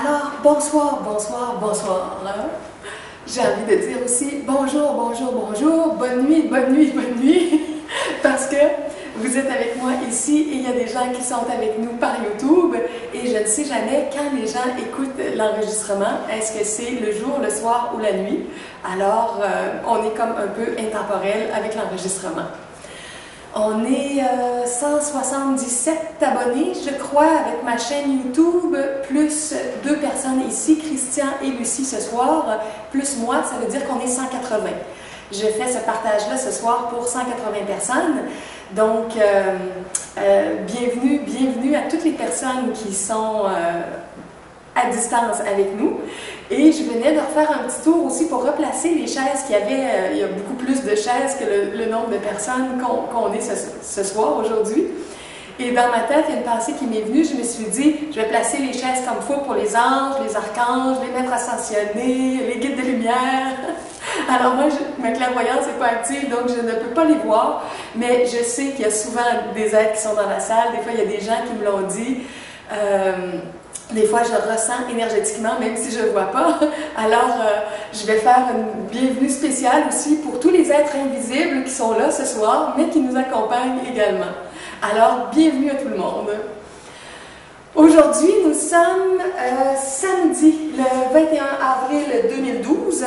Alors, bonsoir, bonsoir, bonsoir. J'ai envie de dire aussi bonjour, bonjour, bonjour, bonne nuit, bonne nuit, bonne nuit, parce que vous êtes avec moi ici et il y a des gens qui sont avec nous par YouTube et je ne sais jamais quand les gens écoutent l'enregistrement, est-ce que c'est le jour, le soir ou la nuit. Alors, on est comme un peu intemporel avec l'enregistrement. On est 177 abonnés, je crois, avec ma chaîne YouTube, plus 2 personnes ici, Christian et Lucie ce soir, plus moi, ça veut dire qu'on est 180. Je fais ce partage-là ce soir pour 180 personnes. Donc, bienvenue à toutes les personnes qui sont à distance avec nous. Et je venais de refaire un petit tour aussi pour replacer les chaises qu'il y avait. Il y a beaucoup plus de chaises que le nombre de personnes qu'on est ce soir, aujourd'hui. Et dans ma tête, il y a une pensée qui m'est venue. Je me suis dit, je vais placer les chaises comme il faut pour les anges, les archanges, les maîtres ascensionnés, les guides de lumière. Alors moi, ma clairvoyance n'est pas active, donc je ne peux pas les voir. Mais je sais qu'il y a souvent des êtres qui sont dans la salle. Des fois, il y a des gens qui me l'ont dit. Des fois, je ressens énergétiquement, même si je ne vois pas. Alors, je vais faire une bienvenue spéciale aussi pour tous les êtres invisibles qui sont là ce soir, mais qui nous accompagnent également. Alors, bienvenue à tout le monde. Aujourd'hui, nous sommes samedi, le 21 avril 2012.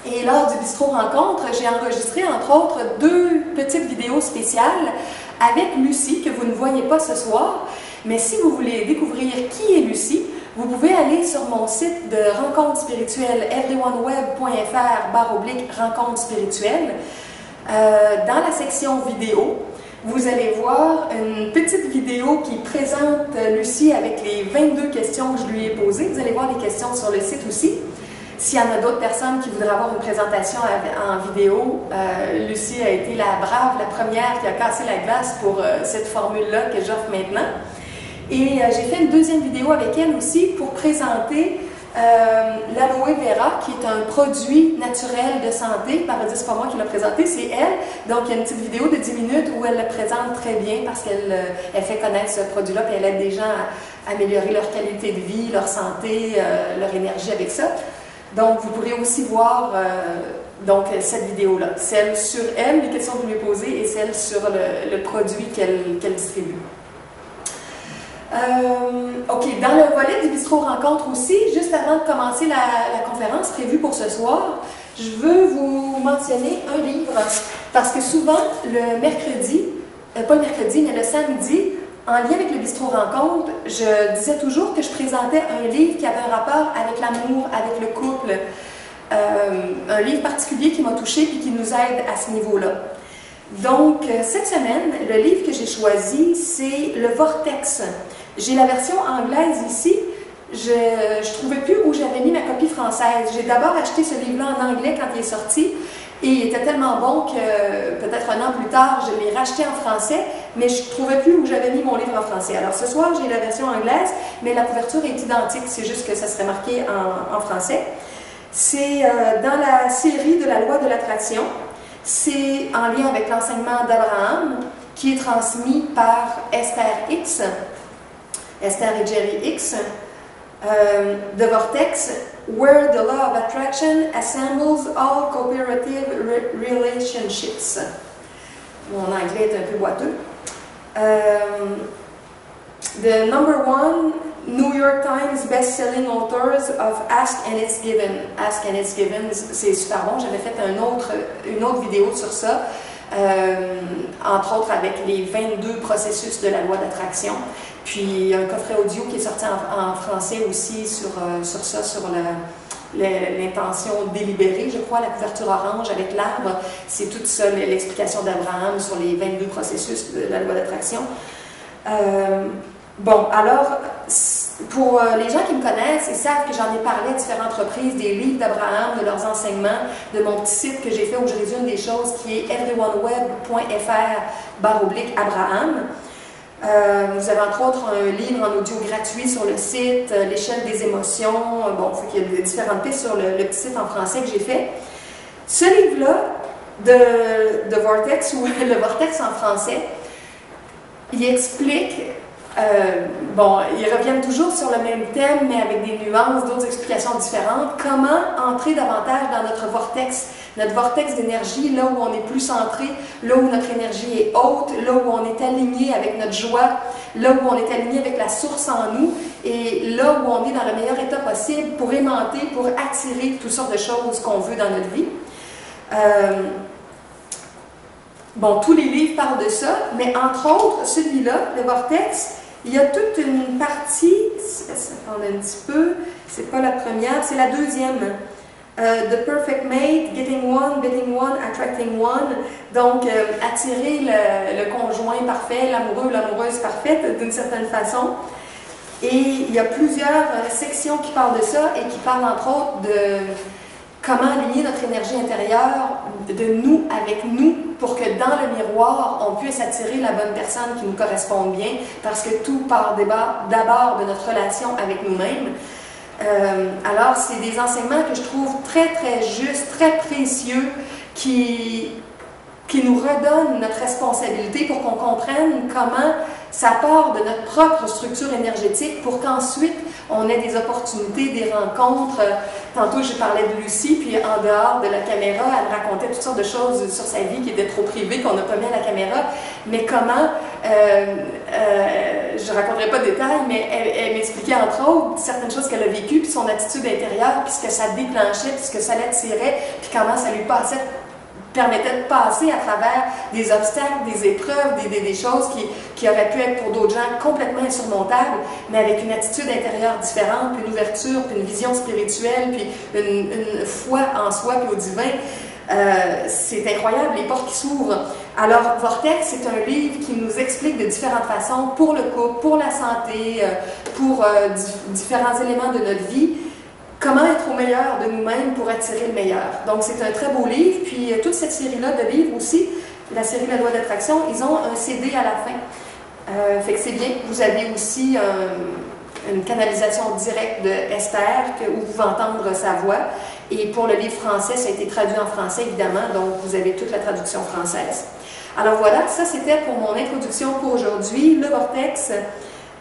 Et lors du Bistrot Rencontre, j'ai enregistré, entre autres, 2 petites vidéos spéciales avec Lucie, que vous ne voyez pas ce soir. Mais si vous voulez découvrir qui est Lucie, vous pouvez aller sur mon site de rencontre spirituelle, everyoneWeb.fr/rencontre spirituelle. Dans la section vidéo, vous allez voir une petite vidéo qui présente Lucie avec les 22 questions que je lui ai posées. Vous allez voir les questions sur le site aussi. S'il y en a d'autres personnes qui voudraient avoir une présentation en vidéo, Lucie a été la brave, la première qui a cassé la glace pour cette formule-là que j'offre maintenant. Et j'ai fait une deuxième vidéo avec elle aussi pour présenter l'aloe vera, qui est un produit naturel de santé. Paradis, c'est pas moi qui l'a présenté, c'est elle. Donc, il y a une petite vidéo de 10 minutes où elle le présente très bien parce qu'elle fait connaître ce produit-là et elle aide des gens à améliorer leur qualité de vie, leur santé, leur énergie avec ça. Donc, vous pourrez aussi voir donc, cette vidéo-là, celle sur elle, les questions que vous lui posez, et celle sur le produit qu'elle distribue. OK, dans le volet du Bistrot Rencontre aussi, juste avant de commencer la conférence prévue pour ce soir, je veux vous mentionner un livre, parce que souvent, le mercredi, pas le mercredi, mais le samedi, en lien avec le Bistrot Rencontre, je disais toujours que je présentais un livre qui avait un rapport avec l'amour, avec le couple, un livre particulier qui m'a touchée et qui nous aide à ce niveau-là. Donc, cette semaine, le livre que j'ai choisi, c'est Le Vortex. J'ai la version anglaise ici. Je ne trouvais plus où j'avais mis ma copie française. J'ai d'abord acheté ce livre-là en anglais quand il est sorti. Et il était tellement bon que peut-être un an plus tard, je l'ai racheté en français, mais je ne trouvais plus où j'avais mis mon livre en français. Alors ce soir, j'ai la version anglaise, mais la couverture est identique, c'est juste que ça serait marqué en français. C'est dans la série de la loi de l'attraction. C'est en lien avec l'enseignement d'Abraham, qui est transmis par Esther Hicks, Esther et Jerry Hicks. The Vortex, where the law of attraction assembles all cooperative relationships. Mon anglais est un peu boiteux. The #1 New York Times best-selling authors of Ask and It's Given. Ask and It's Given, c'est super bon. J'avais fait une autre vidéo sur ça, entre autres avec les 22 processus de la loi d'attraction. Puis un coffret audio qui est sorti en français aussi sur ça, sur l'intention délibérée, je crois, la couverture orange avec l'arbre. C'est toute ça, l'explication d'Abraham sur les 22 processus de la loi d'attraction. Bon, alors, pour les gens qui me connaissent, ils savent que j'en ai parlé à différentes reprises des livres d'Abraham, de leurs enseignements, de mon petit site que j'ai fait où je résume des choses qui est everyoneWeb.fr/Abraham. Vous avez entre autres un livre en audio gratuit sur le site, l'échelle des émotions. Bon, il y a différentes pistes sur le petit site en français que j'ai fait. Ce livre-là, de Vortex, ou le Vortex en français, il explique Bon, ils reviennent toujours sur le même thème, mais avec des nuances, d'autres explications différentes. Comment entrer davantage dans notre vortex d'énergie, là où on est plus centré, là où notre énergie est haute, là où on est aligné avec notre joie, là où on est aligné avec la source en nous, et là où on est dans le meilleur état possible pour aimanter, pour attirer toutes sortes de choses qu'on veut dans notre vie. Bon, tous les livres parlent de ça, mais entre autres, celui-là, le vortex, il y a toute une partie, attendez un petit peu, c'est pas la première, c'est la deuxième. The perfect mate, getting one, betting one, attracting one. Donc, attirer le conjoint parfait, l'amoureux ou l'amoureuse parfaite d'une certaine façon. Et il y a plusieurs sections qui parlent de ça et qui parlent entre autres de comment aligner notre énergie intérieure de nous avec nous pour que dans le miroir, on puisse attirer la bonne personne qui nous corresponde bien, parce que tout part d'abord de notre relation avec nous-mêmes. Alors, c'est des enseignements que je trouve très, très justes, très précieux, qui nous redonnent notre responsabilité pour qu'on comprenne comment ça part de notre propre structure énergétique pour qu'ensuite, on ait des opportunités, des rencontres. Tantôt, je parlais de Lucie, puis en dehors de la caméra, elle me racontait toutes sortes de choses sur sa vie qui étaient trop privées, qu'on n'a pas mis à la caméra. Mais comment, je ne raconterai pas de détails, mais elle m'expliquait entre autres certaines choses qu'elle a vécues, puis son attitude intérieure, puis ce que ça déclenchait, puis ce que ça l'attirait, puis comment ça lui permettait de passer à travers des obstacles, des épreuves, des choses qui auraient pu être pour d'autres gens complètement insurmontables, mais avec une attitude intérieure différente, puis une ouverture, puis une vision spirituelle, puis une foi en soi, puis au divin. C'est incroyable, les portes qui s'ouvrent. Alors, Vortex, c'est un livre qui nous explique de différentes façons pour le couple, pour la santé, pour différents éléments de notre vie, comment être au meilleur de nous-mêmes pour attirer le meilleur. Donc, c'est un très beau livre. Puis, toute cette série-là de livres aussi, la série La Loi d'attraction, ils ont un CD à la fin. Fait que c'est bien. Vous avez aussi une canalisation directe de Esther, où vous pouvez entendre sa voix. Et pour le livre français, ça a été traduit en français, évidemment. Donc, vous avez toute la traduction française. Alors voilà, ça c'était pour mon introduction pour aujourd'hui. Le Vortex.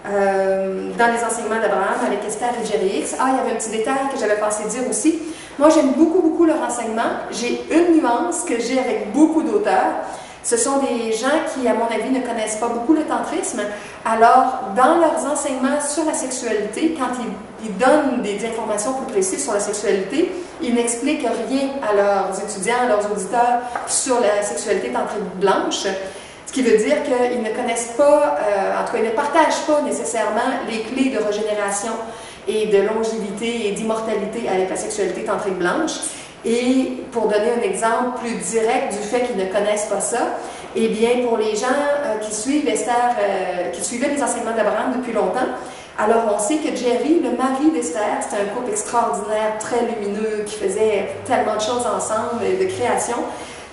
Dans les enseignements d'Abraham avec Esther et Jerry Hicks. Ah, il y avait un petit détail que j'avais pensé dire aussi. Moi, j'aime beaucoup, beaucoup leur enseignement. J'ai une nuance que j'ai avec beaucoup d'auteurs. Ce sont des gens qui, à mon avis, ne connaissent pas beaucoup le tantrisme. Alors, dans leurs enseignements sur la sexualité, quand ils donnent des informations plus précises sur la sexualité, ils n'expliquent rien à leurs étudiants, à leurs auditeurs sur la sexualité tantrique blanche. Ce qui veut dire qu'ils ne connaissent pas, en tout cas, ils ne partagent pas nécessairement les clés de régénération et de longévité et d'immortalité avec la sexualité tantrique blanche. Et pour donner un exemple plus direct du fait qu'ils ne connaissent pas ça, eh bien, pour les gens qui suivent Esther, qui suivaient les enseignements d'Abraham depuis longtemps, alors on sait que Jerry, le mari d'Esther, c'était un couple extraordinaire, très lumineux, qui faisait tellement de choses ensemble, de création.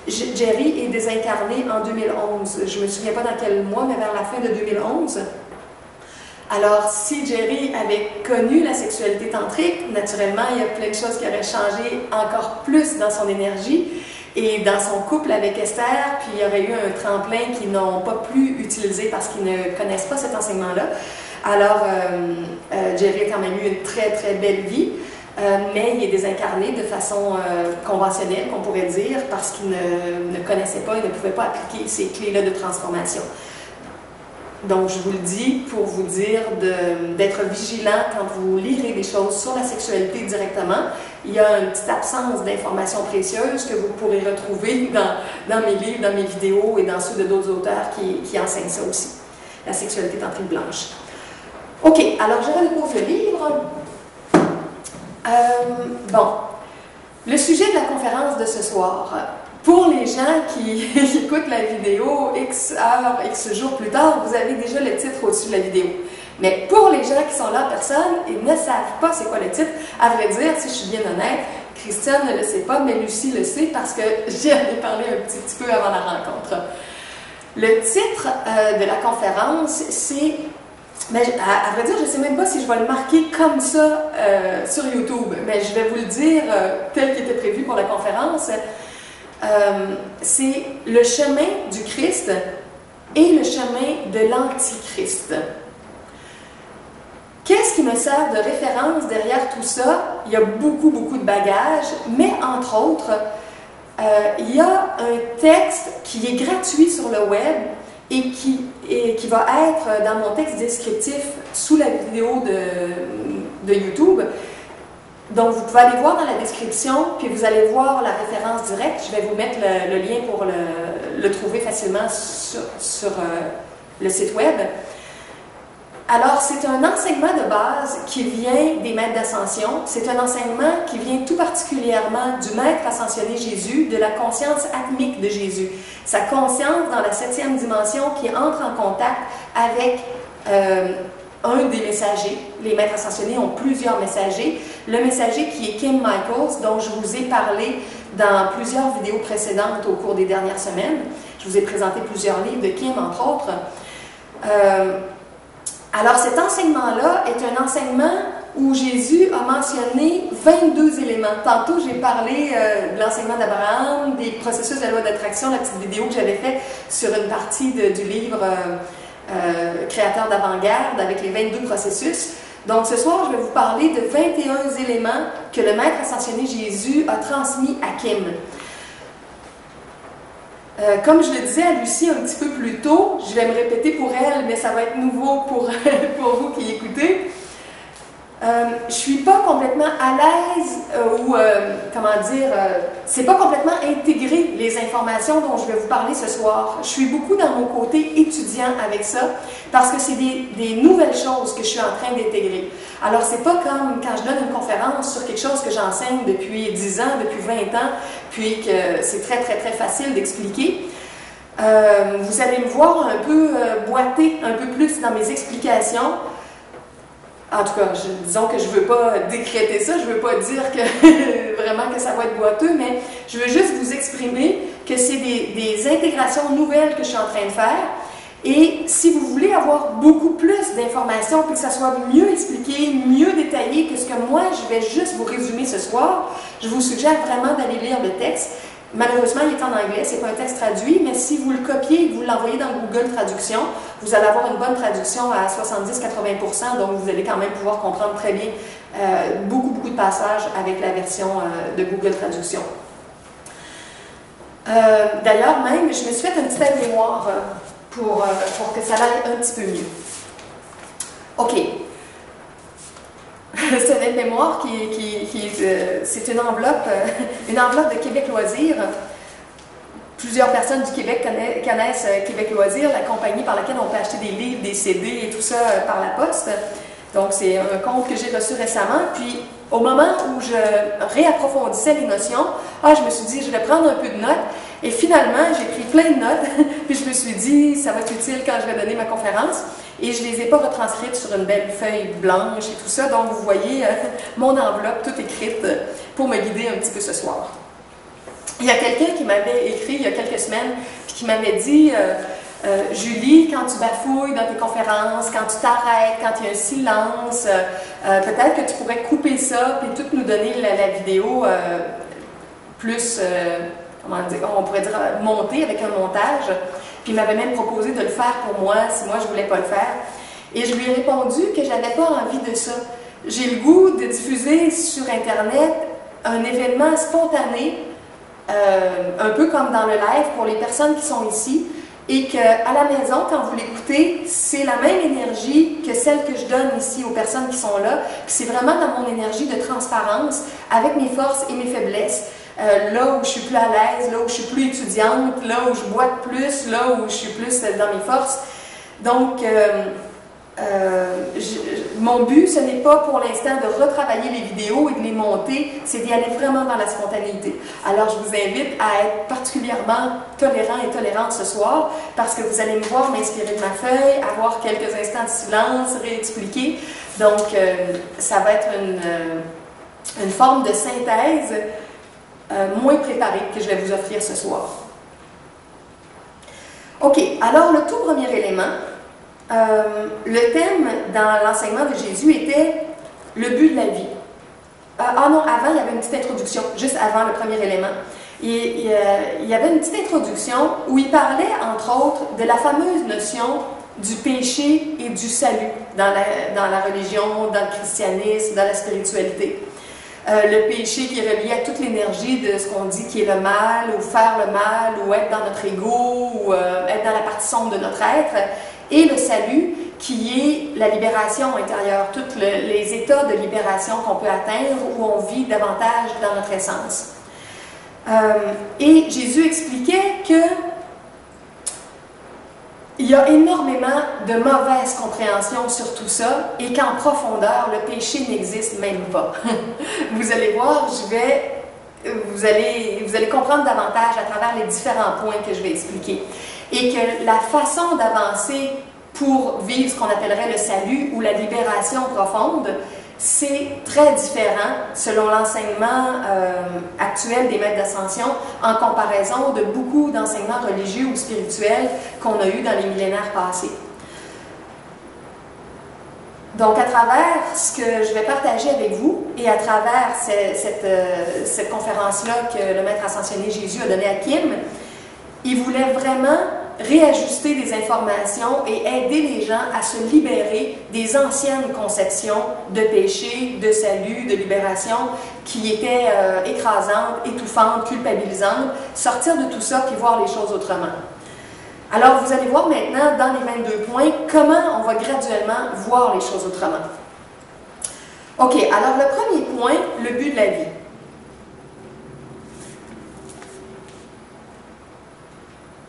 Jerry est désincarné en 2011. Je ne me souviens pas dans quel mois, mais vers la fin de 2011. Alors, si Jerry avait connu la sexualité tantrique, naturellement, il y a plein de choses qui auraient changé encore plus dans son énergie et dans son couple avec Esther, puis il y aurait eu un tremplin qu'ils n'ont pas pu utiliser parce qu'ils ne connaissent pas cet enseignement-là. Alors, Jerry a quand même eu une très, très belle vie. Mais il est désincarné de façon conventionnelle, qu'on pourrait dire, parce qu'il ne connaissait pas et ne pouvait pas appliquer ces clés-là de transformation. Donc, je vous le dis pour vous dire d'être vigilant quand vous lirez des choses sur la sexualité directement. Il y a une petite absence d'informations précieuses que vous pourrez retrouver dans mes livres, dans mes vidéos et dans ceux de d'autres auteurs qui enseignent ça aussi, la sexualité tantrique blanche. OK, alors je redécouvre le livre. Bon, le sujet de la conférence de ce soir, pour les gens qui écoutent la vidéo X heures, X jours plus tard, vous avez déjà le titre au-dessus de la vidéo. Mais pour les gens qui sont là en personne et ne savent pas c'est quoi le titre, à vrai dire, si je suis bien honnête, Christiane ne le sait pas, mais Lucie le sait parce que j'y avais parlé un petit peu avant la rencontre. Le titre de la conférence, c'est... Mais à vrai dire, je ne sais même pas si je vais le marquer comme ça sur YouTube, mais je vais vous le dire tel qu'il était prévu pour la conférence. C'est le chemin du Christ et le chemin de l'Antichrist. Qu'est-ce qui me sert de référence derrière tout ça? Il y a beaucoup, beaucoup de bagages, mais entre autres, il y a un texte qui est gratuit sur le web et qui va être dans mon texte descriptif sous la vidéo de YouTube. Donc, vous pouvez aller voir dans la description, puis vous allez voir la référence directe. Je vais vous mettre le lien pour le trouver facilement sur le site web. Alors, c'est un enseignement de base qui vient des maîtres d'ascension. C'est un enseignement qui vient tout particulièrement du maître ascensionné Jésus, de la conscience atmique de Jésus. Sa conscience dans la 7e dimension qui entre en contact avec un des messagers. Les maîtres ascensionnés ont plusieurs messagers. Le messager qui est Kim Michaels, dont je vous ai parlé dans plusieurs vidéos précédentes au cours des dernières semaines. Je vous ai présenté plusieurs livres de Kim, entre autres. Alors, cet enseignement-là est un enseignement où Jésus a mentionné 22 éléments. Tantôt, j'ai parlé de l'enseignement d'Abraham, des processus de la loi d'attraction, la petite vidéo que j'avais faite sur une partie du livre Créateur d'avant-garde avec les 22 processus. Donc, ce soir, je vais vous parler de 21 éléments que le maître ascensionné Jésus a transmis à Kim. Comme je le disais à Lucie un petit peu plus tôt, je vais me répéter pour elle, mais ça va être nouveau pour vous qui écoutez. Je suis pas complètement à l'aise c'est pas complètement intégré les informations dont je vais vous parler ce soir. Je suis beaucoup dans mon côté étudiant avec ça parce que c'est des nouvelles choses que je suis en train d'intégrer. Alors c'est pas comme quand je donne une conférence sur quelque chose que j'enseigne depuis 10 ans, depuis 20 ans, puis que c'est très très très facile d'expliquer. Vous allez me voir un peu boiter un peu plus dans mes explications. En tout cas, disons que je ne veux pas décréter ça, je ne veux pas dire que vraiment que ça va être boiteux, mais je veux juste vous exprimer que c'est des intégrations nouvelles que je suis en train de faire. Et si vous voulez avoir beaucoup plus d'informations, puis que ça soit mieux expliqué, mieux détaillé que ce que moi, je vais juste vous résumer ce soir, je vous suggère vraiment d'aller lire le texte. Malheureusement, il est en anglais, c'est pas un texte traduit, mais si vous le copiez et que vous l'envoyez dans Google Traduction, vous allez avoir une bonne traduction à 70-80%, donc vous allez quand même pouvoir comprendre très bien beaucoup de passages avec la version de Google Traduction. D'ailleurs, même, je me suis fait un petit aide-mémoire pour que ça aille un petit peu mieux. OK. C'est un aide-mémoire c'est une enveloppe de Québec Loisirs. Plusieurs personnes du Québec connaissent Québec Loisirs, la compagnie par laquelle on peut acheter des livres, des CD et tout ça par la poste. Donc, c'est un compte que j'ai reçu récemment. Puis, au moment où je réapprofondissais les notions, je me suis dit, je vais prendre un peu de notes. Et finalement, j'ai pris plein de notes. Puis, je me suis dit, ça va être utile quand je vais donner ma conférence. Et je ne les ai pas retranscrites sur une belle feuille blanche et tout ça. Donc, vous voyez mon enveloppe toute écrite pour me guider un petit peu ce soir. Il y a quelqu'un qui m'avait écrit il y a quelques semaines, puis qui m'avait dit Julie, quand tu bafouilles dans tes conférences, quand tu t'arrêtes, quand il y a un silence, peut-être que tu pourrais couper ça puis tout nous donner la vidéo plus, on pourrait dire montée avec un montage. Puis il m'avait même proposé de le faire pour moi si moi je ne voulais pas le faire. Et je lui ai répondu que je n'avais pas envie de ça. J'ai le goût de diffuser sur Internet un événement spontané, un peu comme dans le live pour les personnes qui sont ici, et qu'à la maison, quand vous l'écoutez, c'est la même énergie que celle que je donne ici aux personnes qui sont là. C'est vraiment dans mon énergie de transparence, avec mes forces et mes faiblesses. Là où je suis plus à l'aise, là où je suis plus étudiante, là où je boite plus, là où je suis plus dans mes forces. Donc, mon but, ce n'est pas pour l'instant de retravailler les vidéos et de les monter, c'est d'y aller vraiment dans la spontanéité. Alors, je vous invite à être particulièrement tolérant et tolérante ce soir, parce que vous allez me voir m'inspirer de ma feuille, avoir quelques instants de silence, réexpliquer. Donc, ça va être une forme de synthèse moins préparée que je vais vous offrir ce soir. OK, alors le tout premier élément, le thème dans l'enseignement de Jésus était le but de la vie. Non, avant, il y avait une petite introduction, juste avant le premier élément. Il y avait une petite introduction où il parlait, entre autres, de la fameuse notion du péché et du salut dans la religion, dans le christianisme, dans la spiritualité. Le péché qui est relié à toute l'énergie de ce qu'on dit qui est le mal, ou faire le mal, ou être dans notre ego, ou être dans la partie sombre de notre être, et le salut qui est la libération intérieure, tous les états de libération qu'on peut atteindre où on vit davantage dans notre essence. Et Jésus expliquait que il y a énormément de mauvaise compréhension sur tout ça et qu'en profondeur, le péché n'existe même pas. Vous allez voir, vous allez comprendre davantage à travers les différents points que je vais expliquer. Et que la façon d'avancer pour vivre ce qu'on appellerait le salut ou la libération profonde, c'est très différent selon l'enseignement actuel des maîtres d'ascension en comparaison de beaucoup d'enseignements religieux ou spirituels qu'on a eus dans les millénaires passés. Donc, à travers ce que je vais partager avec vous et à travers cette conférence-là que le maître ascensionné Jésus a donnée à Kim, il voulait vraiment réajuster des informations et aider les gens à se libérer des anciennes conceptions de péché, de salut, de libération qui étaient écrasantes, étouffantes, culpabilisantes, sortir de tout ça puis voir les choses autrement. Alors, vous allez voir maintenant, dans les 22 points, comment on va graduellement voir les choses autrement. OK, alors le premier point, le but de la vie.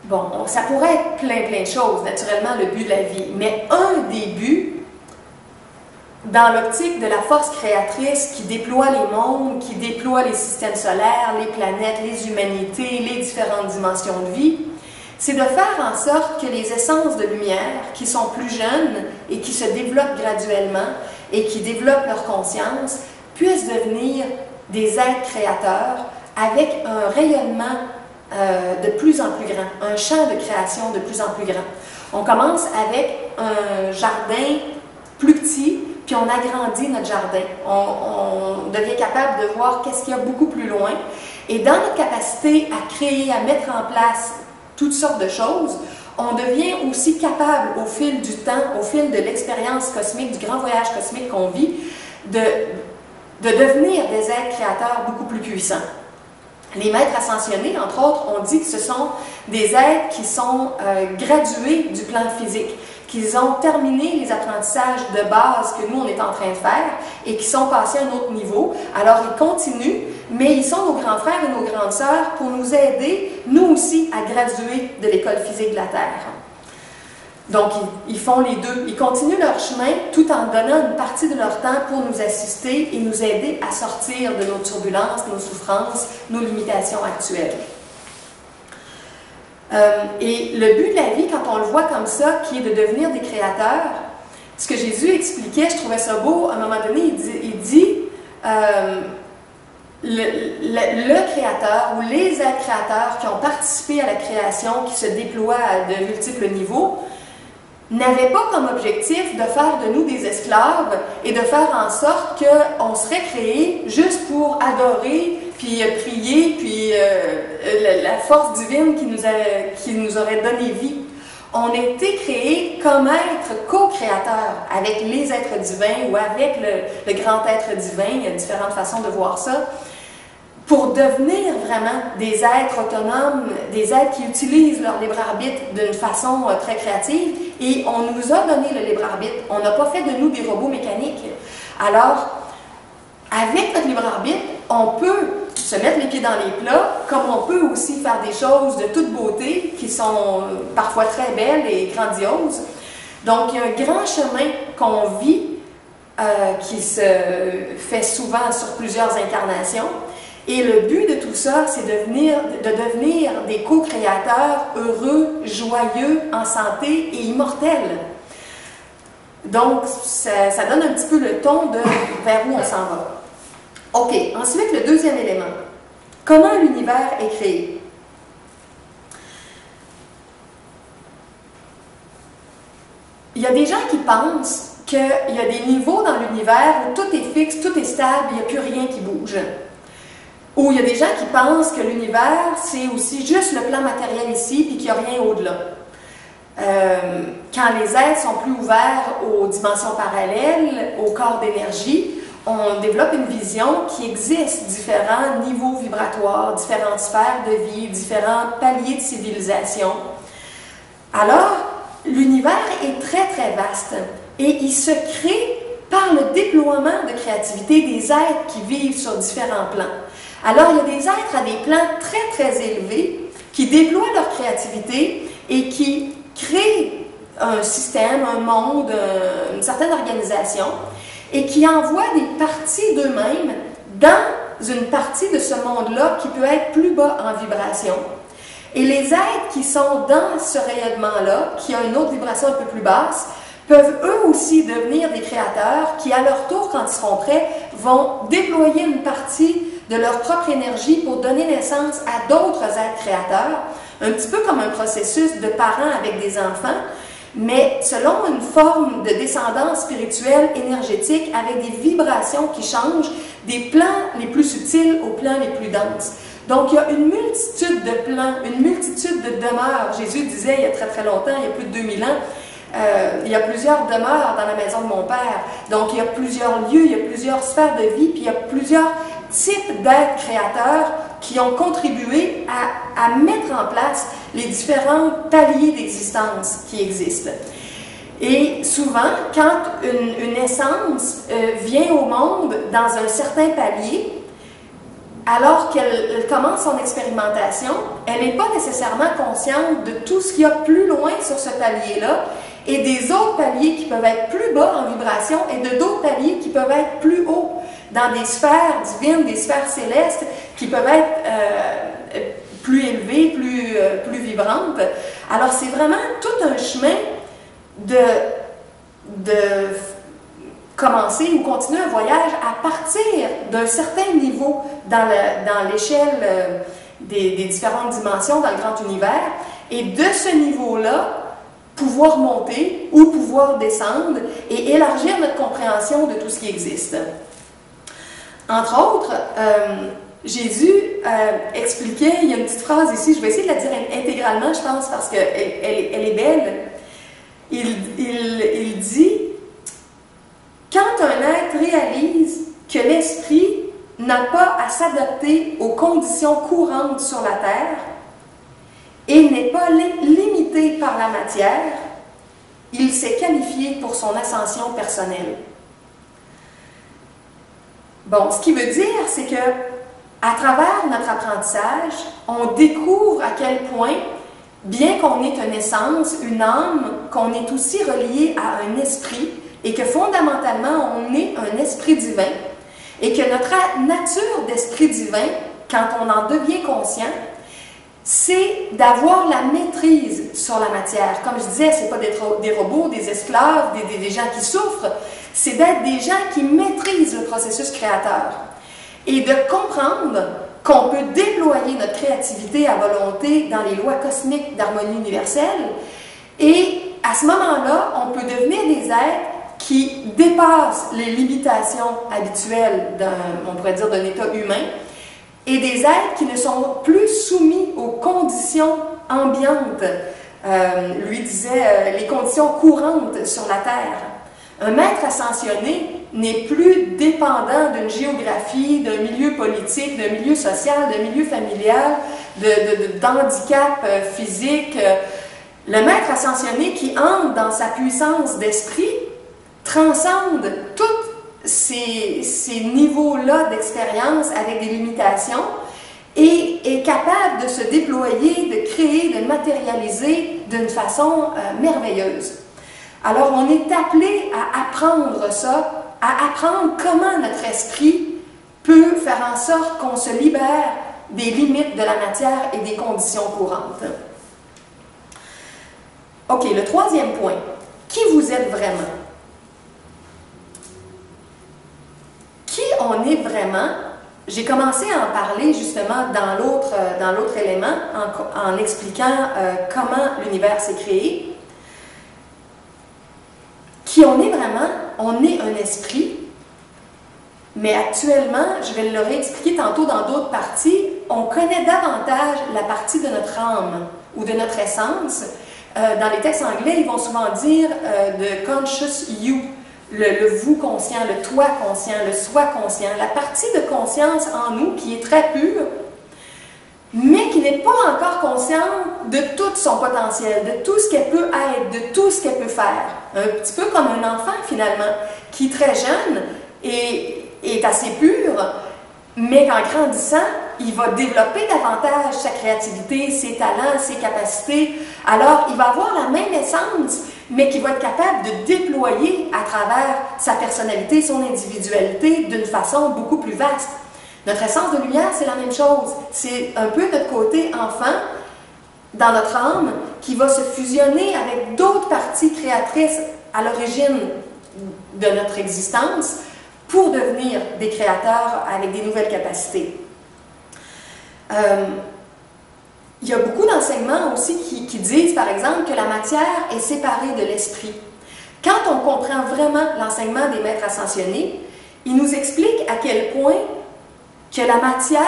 Bon, ça pourrait être plein de choses, naturellement, le but de la vie, mais un des buts, dans l'optique de la force créatrice qui déploie les mondes, qui déploie les systèmes solaires, les planètes, les humanités, les différentes dimensions de vie, c'est de faire en sorte que les essences de lumière, qui sont plus jeunes et qui se développent graduellement et qui développent leur conscience, puissent devenir des êtres créateurs avec un rayonnement de plus en plus grand, un champ de création de plus en plus grand. On commence avec un jardin plus petit, puis on agrandit notre jardin. On devient capable de voir qu'est-ce qu'il y a beaucoup plus loin. Et dans notre capacité à créer, à mettre en place toutes sortes de choses, on devient aussi capable, au fil du temps, au fil de l'expérience cosmique, du grand voyage cosmique qu'on vit, de devenir des êtres créateurs beaucoup plus puissants. Les maîtres ascensionnés, entre autres, ont dit que ce sont des êtres qui sont gradués du plan physique, qu'ils ont terminé les apprentissages de base que nous, on est en train de faire et qui sont passés à un autre niveau. Alors, ils continuent, mais ils sont nos grands frères et nos grandes sœurs pour nous aider, nous aussi, à graduer de l'école physique de la Terre. Donc, ils font les deux. Ils continuent leur chemin tout en donnant une partie de leur temps pour nous assister et nous aider à sortir de nos turbulences, nos souffrances, nos limitations actuelles. Et le but de la vie, quand on le voit comme ça, qui est de devenir des créateurs, ce que Jésus expliquait, je trouvais ça beau, à un moment donné, il dit le créateur ou les êtres créateurs qui ont participé à la création, qui se déploient à de multiples niveaux, n'avait pas comme objectif de faire de nous des esclaves et de faire en sorte qu'on serait créé juste pour adorer, puis prier, puis la force divine qui nous aurait donné vie. On a été créés comme êtres co-créateurs avec les êtres divins ou avec le grand être divin. Il y a différentes façons de voir ça. Pour devenir vraiment des êtres autonomes, des êtres qui utilisent leur libre arbitre d'une façon très créative, et on nous a donné le libre arbitre. On n'a pas fait de nous des robots mécaniques. Alors, avec notre libre arbitre, on peut se mettre les pieds dans les plats, comme on peut aussi faire des choses de toute beauté, qui sont parfois très belles et grandioses. Donc, il y a un grand chemin qu'on vit, qui se fait souvent sur plusieurs incarnations. Et le but de tout ça, c'est de devenir des co-créateurs heureux, joyeux, en santé et immortels. Donc, ça donne un petit peu le ton de vers où on s'en va. OK, ensuite, le deuxième élément. Comment l'univers est créé? Il y a des gens qui pensent qu'il y a des niveaux dans l'univers où tout est fixe, tout est stable, il n'y a plus rien qui bouge. Ou il y a des gens qui pensent que l'univers, c'est aussi juste le plan matériel ici, puis qu'il n'y a rien au-delà. Quand les êtres sont plus ouverts aux dimensions parallèles, aux corps d'énergie, on développe une vision qui existe différents niveaux vibratoires, différentes sphères de vie, différents paliers de civilisation. Alors, l'univers est très très vaste et il se crée par le déploiement de créativité des êtres qui vivent sur différents plans. Alors, il y a des êtres à des plans très très élevés qui déploient leur créativité et qui créent un système, un monde, une certaine organisation, et qui envoient des parties d'eux-mêmes dans une partie de ce monde-là qui peut être plus bas en vibration. Et les êtres qui sont dans ce rayonnement-là, qui ont une autre vibration un peu plus basse, peuvent eux aussi devenir des créateurs qui, à leur tour, quand ils seront prêts, vont déployer une partie de leur propre énergie pour donner naissance à d'autres êtres créateurs, un petit peu comme un processus de parents avec des enfants, mais selon une forme de descendance spirituelle, énergétique, avec des vibrations qui changent des plans les plus subtils aux plans les plus denses. Donc, il y a une multitude de plans, une multitude de demeures. Jésus disait il y a très très longtemps, il y a plus de 2000 ans, il y a plusieurs demeures dans la maison de mon Père. Donc, il y a plusieurs lieux, il y a plusieurs sphères de vie, puis il y a plusieurs types d'êtres créateurs qui ont contribué à mettre en place les différents paliers d'existence qui existent. Et souvent, quand une essence vient au monde dans un certain palier, alors qu'elle commence son expérimentation, elle n'est pas nécessairement consciente de tout ce qu'il y a plus loin sur ce palier-là et des autres paliers qui peuvent être plus bas en vibration et de d'autres paliers qui peuvent être plus hauts dans des sphères divines, des sphères célestes qui peuvent être plus élevées, plus vibrantes. Alors, c'est vraiment tout un chemin de commencer ou continuer un voyage à partir d'un certain niveau dans l'échelle des différentes dimensions dans le grand univers et de ce niveau-là, pouvoir monter ou pouvoir descendre et élargir notre compréhension de tout ce qui existe. Entre autres, Jésus expliquait, il y a une petite phrase ici, je vais essayer de la dire intégralement, je pense, parce qu'elle est belle. Il dit « Quand un être réalise que l'esprit n'a pas à s'adapter aux conditions courantes sur la Terre et n'est pas limité par la matière, il s'est qualifié pour son ascension personnelle. » Bon, ce qui veut dire, c'est que à travers notre apprentissage, on découvre à quel point, bien qu'on ait une essence, une âme, qu'on est aussi relié à un esprit, et que fondamentalement, on est un esprit divin, et que notre nature d'esprit divin, quand on en devient conscient, c'est d'avoir la maîtrise sur la matière. Comme je disais, ce n'est pas d'être des robots, des esclaves, des gens qui souffrent, c'est d'être des gens qui maîtrisent le processus créateur. Et de comprendre qu'on peut déployer notre créativité à volonté dans les lois cosmiques d'harmonie universelle. Et à ce moment-là, on peut devenir des êtres qui dépassent les limitations habituelles on pourrait dire, d'un état humain, et des êtres qui ne sont plus soumis aux conditions ambiantes, lui disait les conditions courantes sur la Terre. Un maître ascensionné n'est plus dépendant d'une géographie, d'un milieu politique, d'un milieu social, d'un milieu familial, d'handicap physique. Le maître ascensionné qui entre dans sa puissance d'esprit transcende tous ces niveaux-là d'expérience avec des limitations et est capable de se déployer, de créer, de matérialiser d'une façon merveilleuse. Alors, on est appelé à apprendre ça, à apprendre comment notre esprit peut faire en sorte qu'on se libère des limites de la matière et des conditions courantes. OK, le troisième point. Qui vous êtes vraiment? Qui on est vraiment? J'ai commencé à en parler justement dans l'autre élément en expliquant comment l'univers s'est créé. Qui on est vraiment? On est un esprit, mais actuellement, je vais le réexpliquer tantôt dans d'autres parties, on connaît davantage la partie de notre âme ou de notre essence Dans les textes anglais, ils vont souvent dire de conscious you, le vous conscient, le toi conscient, le soi conscient, la partie de conscience en nous qui est très pure, mais qui n'est pas encore consciente de tout son potentiel, de tout ce qu'elle peut être, de tout ce qu'elle peut faire. Un petit peu comme un enfant, finalement, qui, très jeune, est assez pur, mais qu'en grandissant, il va développer davantage sa créativité, ses talents, ses capacités. Alors, il va avoir la même essence, mais qui va être capable de déployer à travers sa personnalité, son individualité, d'une façon beaucoup plus vaste. Notre essence de lumière, c'est la même chose. C'est un peu notre côté enfant, dans notre âme, qui va se fusionner avec d'autres parties créatrices à l'origine de notre existence pour devenir des créateurs avec des nouvelles capacités. Il y a beaucoup d'enseignements aussi qui disent, par exemple, que la matière est séparée de l'esprit. Quand on comprend vraiment l'enseignement des maîtres ascensionnés, ils nous expliquent à quel point que la matière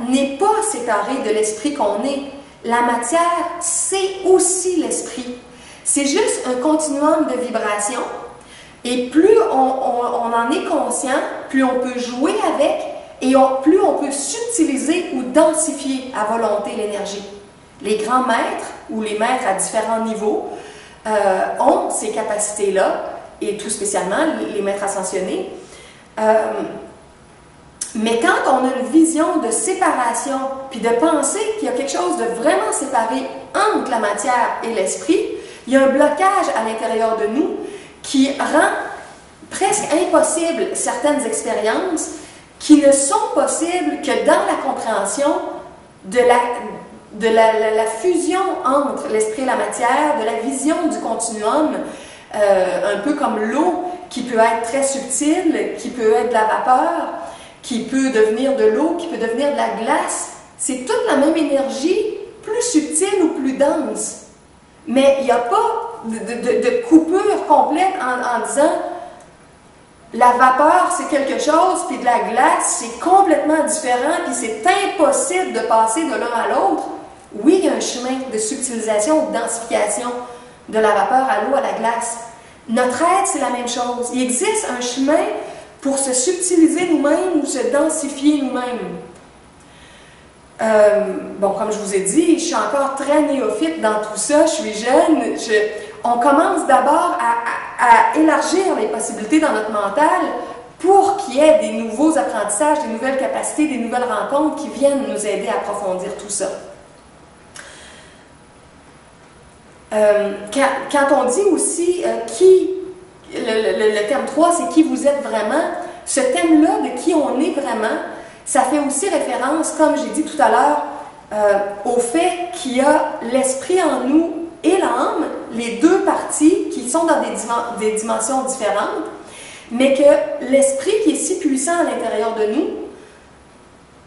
n'est pas séparée de l'esprit qu'on est. La matière, c'est aussi l'esprit. C'est juste un continuum de vibrations. Et plus on en est conscient, plus on peut jouer avec et plus on peut subtiliser ou densifier à volonté l'énergie. Les grands maîtres ou les maîtres à différents niveaux ont ces capacités-là, et tout spécialement les maîtres ascensionnés. Mais quand on a une vision de séparation, puis de penser qu'il y a quelque chose de vraiment séparé entre la matière et l'esprit, il y a un blocage à l'intérieur de nous qui rend presque impossible certaines expériences qui ne sont possibles que dans la compréhension de la fusion entre l'esprit et la matière, de la vision du continuum, un peu comme l'eau qui peut être très subtile, qui peut être de la vapeur, qui peut devenir de l'eau, qui peut devenir de la glace. C'est toute la même énergie, plus subtile ou plus dense. Mais il n'y a pas de coupure complète en disant la vapeur c'est quelque chose, puis de la glace c'est complètement différent, puis c'est impossible de passer de l'un à l'autre. Oui, il y a un chemin de subtilisation ou de densification de la vapeur à l'eau, à la glace. Notre être, c'est la même chose. Il existe un chemin pour se subtiliser nous-mêmes ou se densifier nous-mêmes. Bon, comme je vous ai dit, je suis encore très néophyte dans tout ça, je suis jeune. On commence d'abord à élargir les possibilités dans notre mental pour qu'il y ait des nouveaux apprentissages, des nouvelles capacités, des nouvelles rencontres qui viennent nous aider à approfondir tout ça. Quand on dit aussi le thème 3, c'est qui vous êtes vraiment, ce thème-là de qui on est vraiment, ça fait aussi référence, comme j'ai dit tout à l'heure, au fait qu'il y a l'esprit en nous et l'âme, les deux parties qui sont dans des dimensions différentes, mais que l'esprit qui est si puissant à l'intérieur de nous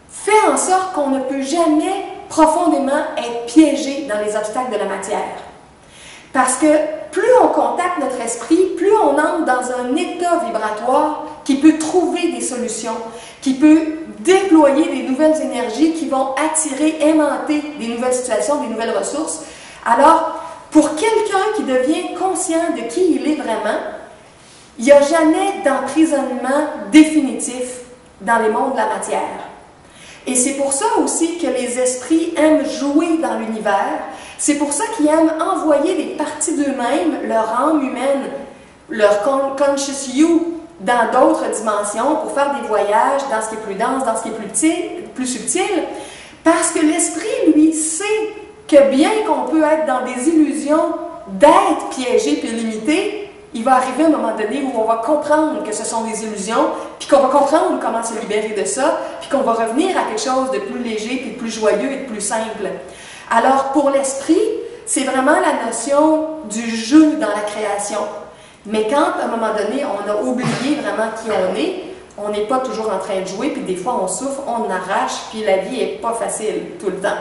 fait en sorte qu'on ne peut jamais profondément être piégé dans les obstacles de la matière. Parce que plus on contacte notre esprit, plus on entre dans un état vibratoire qui peut trouver des solutions, qui peut déployer des nouvelles énergies qui vont attirer, aimanter des nouvelles situations, des nouvelles ressources. Alors, pour quelqu'un qui devient conscient de qui il est vraiment, il n'y a jamais d'emprisonnement définitif dans les mondes de la matière. Et c'est pour ça aussi que les esprits aiment jouer dans l'univers. C'est pour ça qu'ils aiment envoyer des parties d'eux-mêmes, leur âme humaine, leur conscious you, dans d'autres dimensions pour faire des voyages dans ce qui est plus dense, dans ce qui est plus subtil, parce que l'esprit, lui, sait que bien qu'on peut être dans des illusions d'être piégé puis limité, il va arriver un moment donné où on va comprendre que ce sont des illusions, puis qu'on va comprendre comment se libérer de ça, puis qu'on va revenir à quelque chose de plus léger, puis de plus joyeux et de plus simple. Alors, pour l'esprit, c'est vraiment la notion du jeu dans la création. Mais quand, à un moment donné, on a oublié vraiment qui on n'est pas toujours en train de jouer, puis des fois on souffre, on arrache, puis la vie n'est pas facile tout le temps.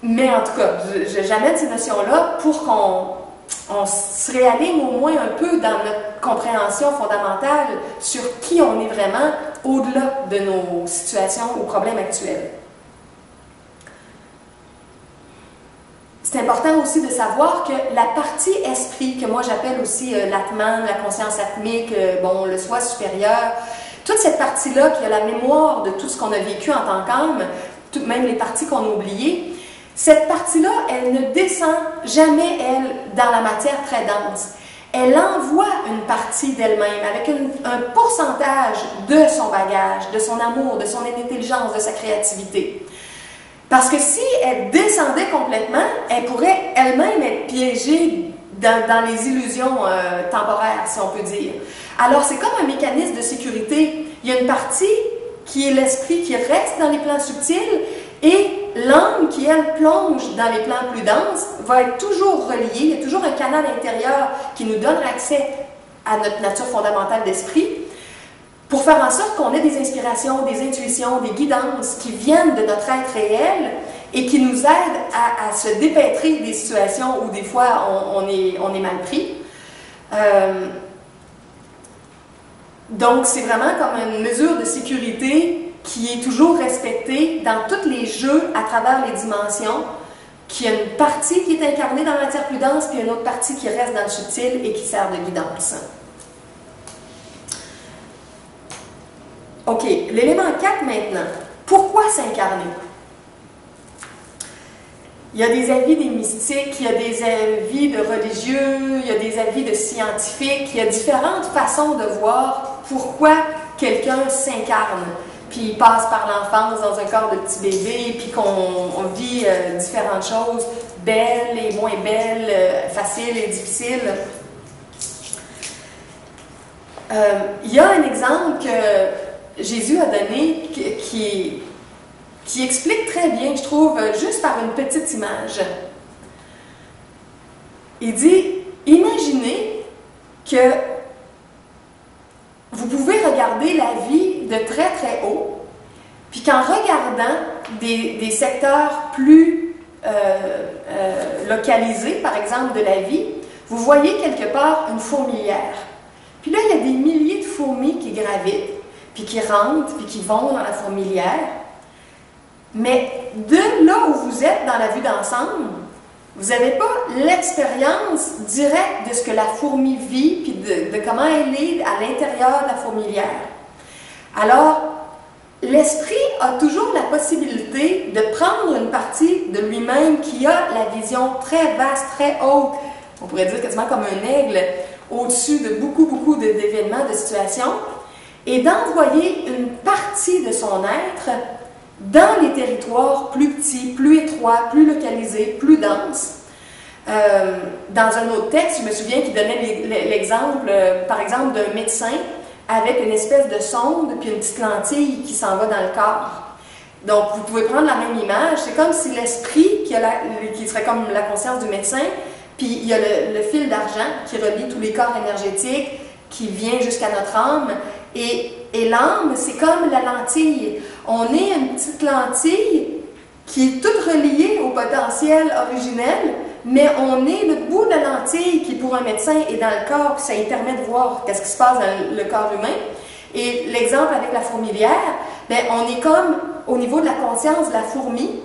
Mais en tout cas, j'amène ces notions-là pour qu'on se réaligne au moins un peu dans notre compréhension fondamentale sur qui on est vraiment au-delà de nos situations ou problèmes actuels. c'est important aussi de savoir que la partie esprit, que moi j'appelle aussi l'Atman, la conscience atmique, bon, le soi supérieur, toute cette partie-là qui a la mémoire de tout ce qu'on a vécu en tant qu'âme, même les parties qu'on a oubliées, cette partie-là, elle ne descend jamais, elle, dans la matière très dense. Elle envoie une partie d'elle-même avec un pourcentage de son bagage, de son amour, de son intelligence, de sa créativité. Parce que si elle descendait complètement, elle pourrait elle-même être piégée dans les illusions temporaires, si on peut dire. Alors, c'est comme un mécanisme de sécurité. Il y a une partie qui est l'esprit qui reste dans les plans subtils et l'âme qui, elle, plonge dans les plans plus denses va être toujours reliée. Il y a toujours un canal intérieur qui nous donne accès à notre nature fondamentale d'esprit pour faire en sorte qu'on ait des inspirations, des intuitions, des guidances qui viennent de notre être réel et qui nous aident à se dépêtrer des situations où des fois on est mal pris. Donc c'est vraiment comme une mesure de sécurité qui est toujours respectée dans tous les jeux à travers les dimensions, qu'il y a une partie qui est incarnée dans la matière plus dense, puis une autre partie qui reste dans le subtil et qui sert de guidance. OK, l'élément 4 maintenant. Pourquoi s'incarner? Il y a des avis des mystiques, il y a des avis de religieux, il y a des avis de scientifiques, il y a différentes façons de voir pourquoi quelqu'un s'incarne. Puis il passe par l'enfance dans un corps de petit bébé, puis qu'on vit différentes choses, belles et moins belles, faciles et difficiles. Il y a un exemple que Jésus a donné qui explique très bien, je trouve, juste par une petite image. Il dit, imaginez que vous pouvez regarder la vie de très très haut, puis qu'en regardant des secteurs plus localisés, par exemple de la vie, vous voyez quelque part une fourmilière. Puis là, il y a des milliers de fourmis qui gravitent, puis qui rentrent, puis qui vont dans la fourmilière. Mais de là où vous êtes dans la vue d'ensemble, vous n'avez pas l'expérience directe de ce que la fourmi vit, puis de comment elle est à l'intérieur de la fourmilière. Alors, l'esprit a toujours la possibilité de prendre une partie de lui-même qui a la vision très vaste, très haute, on pourrait dire quasiment comme un aigle, au-dessus de beaucoup d'événements, de situations, et d'envoyer une partie de son être dans les territoires plus petits, plus étroits, plus localisés, plus denses. Dans un autre texte, je me souviens qu'il donnait l'exemple, par exemple, d'un médecin avec une espèce de sonde puis une petite lentille qui s'en va dans le corps. Donc, vous pouvez prendre la même image, c'est comme si l'esprit, qui serait comme la conscience du médecin, puis il y a le fil d'argent qui relie tous les corps énergétiques, qui vient jusqu'à notre âme, et l'âme, c'est comme la lentille. On est une petite lentille qui est toute reliée au potentiel originel, mais on est le bout de la lentille qui, pour un médecin, est dans le corps, puis ça lui permet de voir ce qui se passe dans le corps humain. Et l'exemple avec la fourmilière, bien, on est comme au niveau de la conscience de la fourmi,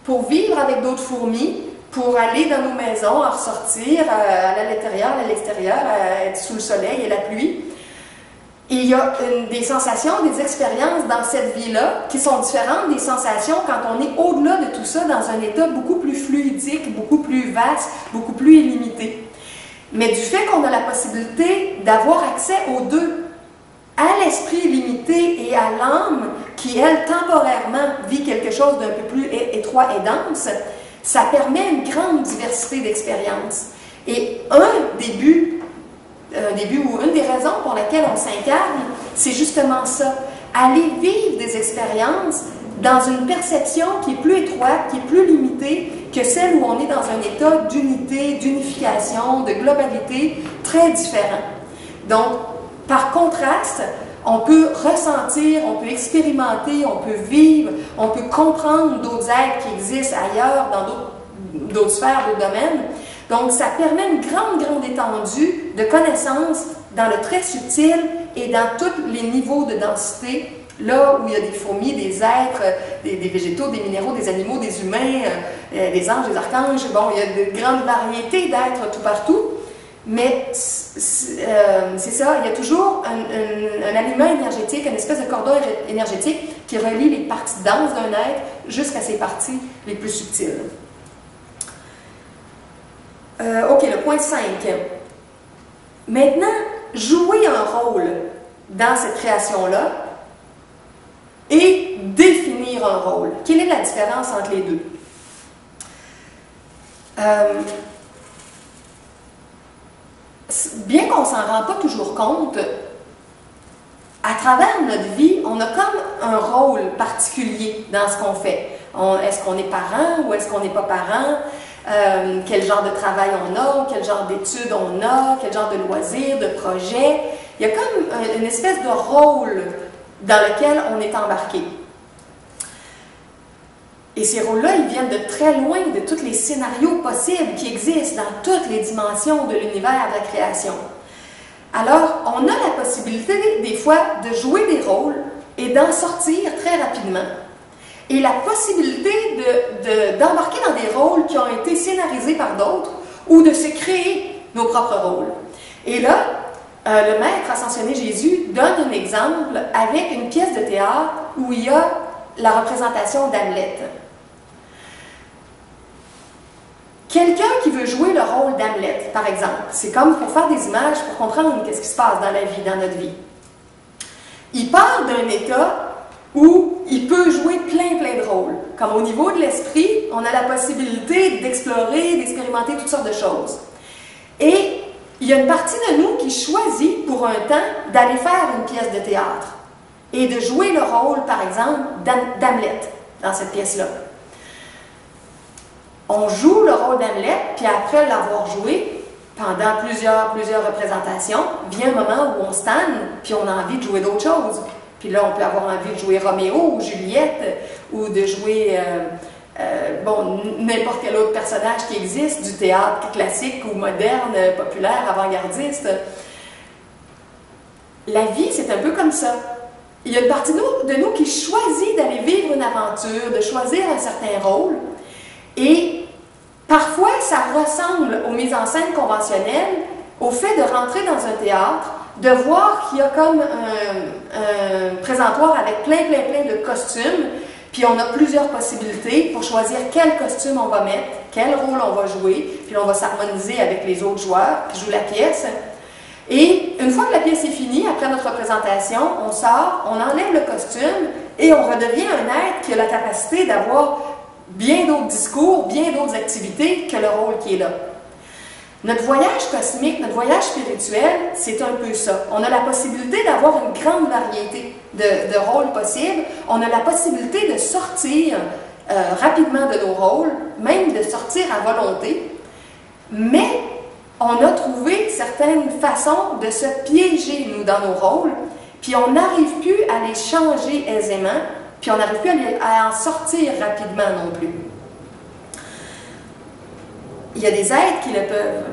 pour vivre avec d'autres fourmis, pour aller dans nos maisons, en ressortir, à l'intérieur, à l'extérieur, être sous le soleil et la pluie. Et il y a des sensations, des expériences dans cette vie-là qui sont différentes des sensations quand on est au-delà de tout ça, dans un état beaucoup plus fluidique, beaucoup plus vaste, beaucoup plus illimité. Mais du fait qu'on a la possibilité d'avoir accès aux deux, à l'esprit limité et à l'âme qui, elle, temporairement vit quelque chose d'un peu plus étroit et dense, ça permet une grande diversité d'expériences. Et un début ou une des raisons pour lesquelles on s'incarne, c'est justement ça. Aller vivre des expériences dans une perception qui est plus étroite, qui est plus limitée que celle où on est dans un état d'unité, d'unification, de globalité très différent. Donc, par contraste, on peut ressentir, on peut expérimenter, on peut vivre, on peut comprendre d'autres êtres qui existent ailleurs, dans d'autres sphères, d'autres domaines. Donc, ça permet une grande étendue de connaissances dans le très subtil et dans tous les niveaux de densité Là où il y a des fourmis, des êtres, des végétaux, des minéraux, des animaux, des humains, des anges, des archanges, bon, il y a de grandes variétés d'êtres tout partout, mais c'est ça, il y a toujours un aliment énergétique, une espèce de cordon énergétique qui relie les parties denses d'un être jusqu'à ses parties les plus subtiles. OK, le point 5. Maintenant, jouer un rôle dans cette création-là et définir un rôle. Quelle est la différence entre les deux? Bien qu'on ne s'en rende pas toujours compte, à travers notre vie, on a comme un rôle particulier dans ce qu'on fait. Est-ce qu'on est parent ou est-ce qu'on n'est pas parent? Quel genre de travail on a, quel genre d'études on a, quel genre de loisirs, de projets. Il y a comme une espèce de rôle dans lequel on est embarqué. Et ces rôles-là, ils viennent de très loin de tous les scénarios possibles qui existent dans toutes les dimensions de l'univers de la création. Alors, on a la possibilité, des fois, de jouer des rôles et d'en sortir très rapidement. Et la possibilité d'embarquer dans des rôles qui ont été scénarisés par d'autres ou de se créer nos propres rôles. Et là, le maître ascensionné Jésus donne un exemple avec une pièce de théâtre où il y a la représentation d'Hamlet. Quelqu'un qui veut jouer le rôle d'Hamlet, par exemple, c'est comme pour faire des images pour comprendre qu'est-ce qui se passe dans la vie, dans notre vie. Il part d'un état où il peut jouer plein de rôles. Comme au niveau de l'esprit, on a la possibilité d'explorer, d'expérimenter toutes sortes de choses. Et il y a une partie de nous qui choisit pour un temps d'aller faire une pièce de théâtre et de jouer le rôle, par exemple, d'Hamlet dans cette pièce-là. On joue le rôle d'Hamlet, puis après l'avoir joué, pendant plusieurs représentations, vient un moment où on se tanne, puis on a envie de jouer d'autres choses. Puis là, on peut avoir envie de jouer Roméo ou Juliette, ou de jouer, n'importe quel autre personnage qui existe, du théâtre classique ou moderne, populaire, avant-gardiste. La vie, c'est un peu comme ça. Il y a une partie de nous qui choisit d'aller vivre une aventure, de choisir un certain rôle, et parfois, ça ressemble aux mises en scène conventionnelles, au fait de rentrer dans un théâtre, de voir qu'il y a comme un présentoir avec plein de costumes, puis on a plusieurs possibilités pour choisir quel costume on va mettre, quel rôle on va jouer, puis on va s'harmoniser avec les autres joueurs qui jouent la pièce. Et une fois que la pièce est finie, après notre représentation, on sort, on enlève le costume et on redevient un être qui a la capacité d'avoir bien d'autres discours, bien d'autres activités que le rôle qui est là. Notre voyage cosmique, notre voyage spirituel, c'est un peu ça. On a la possibilité d'avoir une grande variété de rôles possibles. On a la possibilité de sortir rapidement de nos rôles, même de sortir à volonté. Mais on a trouvé certaines façons de se piéger, nous, dans nos rôles, puis on n'arrive plus à les changer aisément, puis on n'arrive plus à en sortir rapidement non plus. Il y a des êtres qui le peuvent.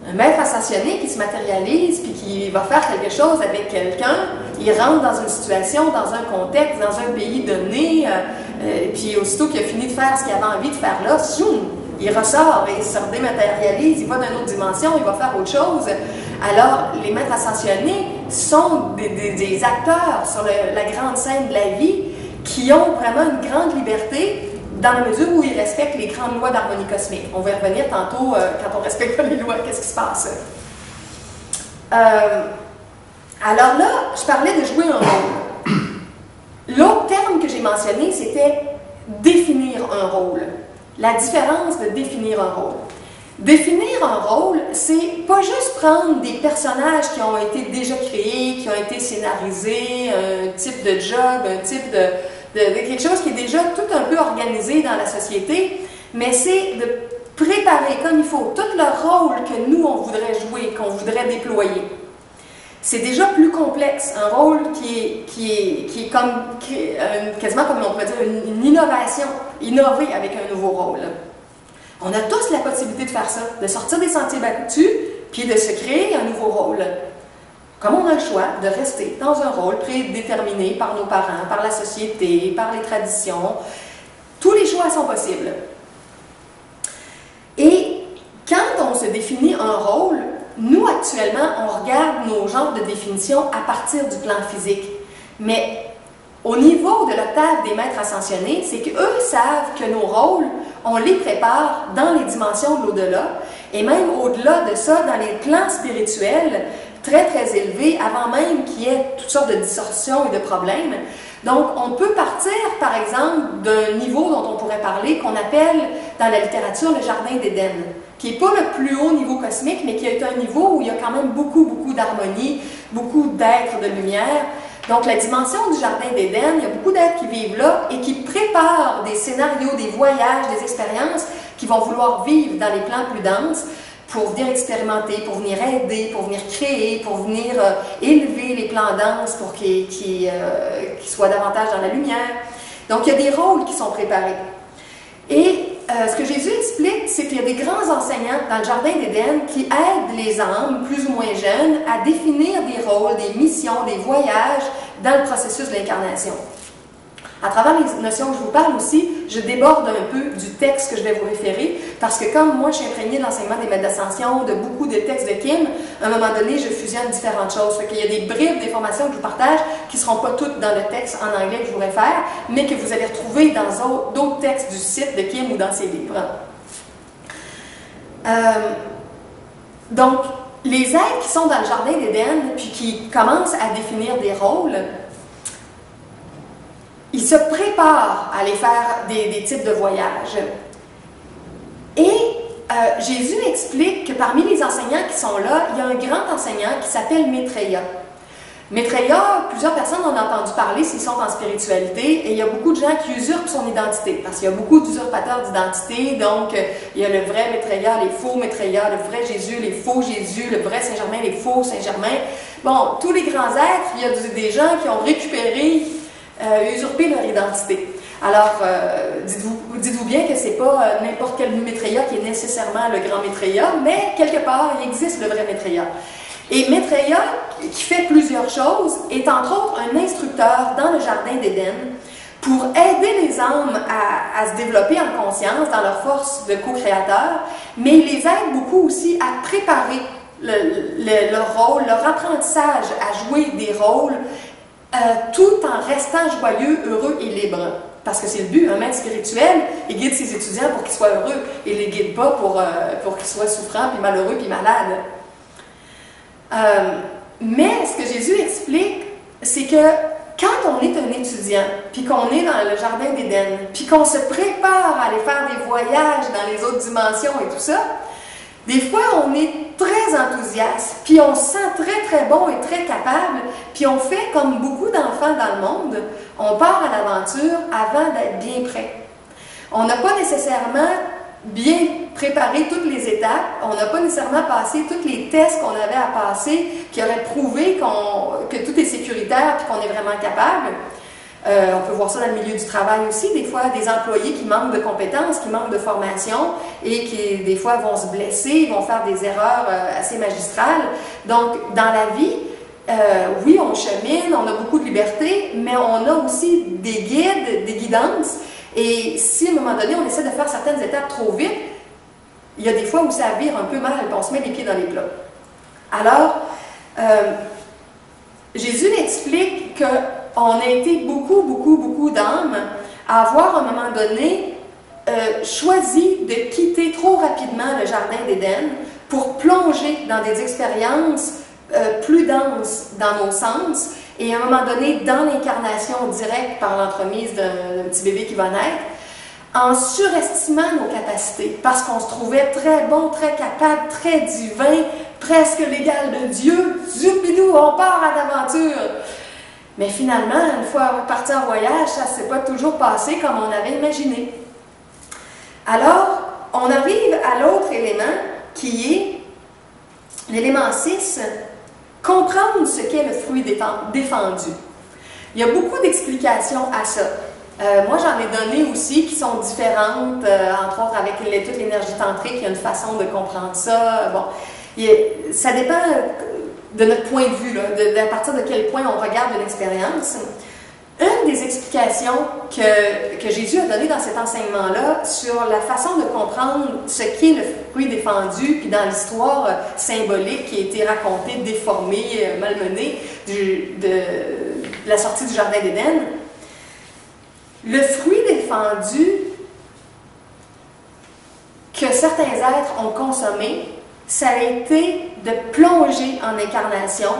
Un maître ascensionné qui se matérialise puis qui va faire quelque chose avec quelqu'un, il rentre dans une situation, dans un contexte, dans un pays donné, puis aussitôt qu'il a fini de faire ce qu'il avait envie de faire là, zoom, il ressort et il se dématérialise, il va dans une autre dimension, il va faire autre chose. Alors, les maîtres ascensionnés sont des acteurs sur la grande scène de la vie qui ont vraiment une grande liberté dans la mesure où ils respectent les grandes lois d'harmonie cosmique. On va y revenir tantôt quand on ne respecte pas les lois, qu'est-ce qui se passe. Alors là, je parlais de jouer un rôle. L'autre terme que j'ai mentionné, c'était définir un rôle. La différence de définir un rôle. Définir un rôle, c'est pas juste prendre des personnages qui ont été déjà créés, qui ont été scénarisés, un type de job, un type de quelque chose qui est déjà tout un peu organisé dans la société, mais c'est de préparer comme il faut tout le rôle que nous, on voudrait jouer, qu'on voudrait déployer. C'est déjà plus complexe, un rôle qui est comme, quasiment comme on pourrait dire, une innovation, innover avec un nouveau rôle. On a tous la possibilité de faire ça, de sortir des sentiers battus, puis de se créer un nouveau rôle. comme on a le choix de rester dans un rôle prédéterminé par nos parents, par la société, par les traditions, tous les choix sont possibles. Et quand on se définit un rôle, nous actuellement, on regarde nos genres de définition à partir du plan physique. Mais au niveau de l'octave des maîtres ascensionnés, c'est qu'eux savent que nos rôles, on les prépare dans les dimensions de l'au-delà, et même au-delà de ça, dans les plans spirituels très très élevés, avant même qu'il y ait toutes sortes de distorsions et de problèmes. Donc, on peut partir, par exemple, d'un niveau dont on pourrait parler, qu'on appelle dans la littérature le jardin d'Éden, qui n'est pas le plus haut niveau cosmique, mais qui est un niveau où il y a quand même beaucoup d'harmonie, beaucoup d'êtres de lumière. Donc, la dimension du jardin d'Éden, il y a beaucoup d'êtres qui vivent là et qui préparent des scénarios, des voyages, des expériences qu'ils vont vouloir vivre dans les plans plus denses pour venir expérimenter, pour venir aider, pour venir créer, pour venir élever les plans denses pour qu'ils soient davantage dans la lumière. Donc, il y a des rôles qui sont préparés. Et ce que Jésus explique, c'est qu'il y a des grands enseignants dans le jardin d'Éden qui aident les âmes, plus ou moins jeunes, à définir des rôles, des missions, des voyages dans le processus de l'incarnation. À travers les notions que je vous parle aussi, je déborde un peu du texte que je vais vous référer, parce que comme moi je suis imprégnée de l'enseignement des maîtres d'ascension, de beaucoup de textes de Kim, à un moment donné, je fusionne différentes choses. Fait qu'il y a des bribes d'informations que je vous partage qui ne seront pas toutes dans le texte en anglais que je vous réfère, mais que vous allez retrouver dans d'autres textes du site de Kim ou dans ses livres. Donc, les êtres qui sont dans le jardin d'Éden, puis qui commencent à définir des rôles, ils se préparent à aller faire des types de voyages. Et Jésus explique que parmi les enseignants qui sont là, il y a un grand enseignant qui s'appelle Maitreya. Maitreya, plusieurs personnes en ont entendu parler s'ils sont en spiritualité, et il y a beaucoup de gens qui usurpent son identité, parce qu'il y a beaucoup d'usurpateurs d'identité, donc il y a le vrai Maitreya, les faux Maitreya, le vrai Jésus, les faux Jésus, le vrai Saint-Germain, les faux Saint-Germain. Bon, tous les grands êtres, il y a des gens qui ont récupéré usurper leur identité. Alors, dites-vous bien que c'est pas n'importe quel Maitreya qui est nécessairement le grand Maitreya, mais quelque part, il existe le vrai Maitreya. Et Maitreya, qui fait plusieurs choses, est entre autres un instructeur dans le jardin d'Éden pour aider les âmes à se développer en conscience dans leur force de co-créateur, mais il les aide beaucoup aussi à préparer leur rôle, leur apprentissage à jouer des rôles, tout en restant joyeux, heureux et libre. Parce que c'est le but, un maître spirituel, il guide ses étudiants pour qu'ils soient heureux. Il ne les guide pas pour qu'ils soient souffrants, puis malheureux, puis malades. Mais ce que Jésus explique, c'est que quand on est un étudiant, puis qu'on est dans le jardin d'Éden, puis qu'on se prépare à aller faire des voyages dans les autres dimensions et tout ça, des fois, on est très enthousiaste, puis on se sent très, très bon et très capable, puis on fait comme beaucoup d'enfants dans le monde, on part à l'aventure avant d'être bien prêt. On n'a pas nécessairement bien préparé toutes les étapes, on n'a pas nécessairement passé tous les tests qu'on avait à passer qui auraient prouvé que tout est sécuritaire et qu'on est vraiment capable. On peut voir ça dans le milieu du travail aussi, des fois des employés qui manquent de compétences, qui manquent de formation et qui des fois vont se blesser, vont faire des erreurs assez magistrales. Donc dans la vie, oui on chemine, on a beaucoup de liberté, mais on a aussi des guides, des guidances, et si à un moment donné on essaie de faire certaines étapes trop vite, il y a des fois où ça vire un peu mal et on se met les pieds dans les plats. Alors, Jésus explique que on a été beaucoup d'âmes à avoir à un moment donné choisi de quitter trop rapidement le jardin d'Éden pour plonger dans des expériences plus denses dans nos sens et à un moment donné dans l'incarnation directe par l'entremise d'un petit bébé qui va naître, en surestimant nos capacités parce qu'on se trouvait très bon, très capable, très divin, presque l'égal de Dieu. Zoubidou, on part à l'aventure! Mais finalement, une fois parti en voyage, ça ne s'est pas toujours passé comme on avait imaginé. Alors, on arrive à l'autre élément qui est l'élément 6, comprendre ce qu'est le fruit défendu. Il y a beaucoup d'explications à ça. Moi, j'en ai donné aussi qui sont différentes, entre autres avec toute l'énergie tantrique, il y a une façon de comprendre ça. Bon, ça dépend de notre point de vue, à partir de quel point on regarde une expérience. Une des explications que Jésus a donné dans cet enseignement-là sur la façon de comprendre ce qu'est le fruit défendu, puis dans l'histoire symbolique qui a été racontée, déformée, malmenée de la sortie du Jardin d'Éden, le fruit défendu que certains êtres ont consommé, ça a été de plonger en incarnation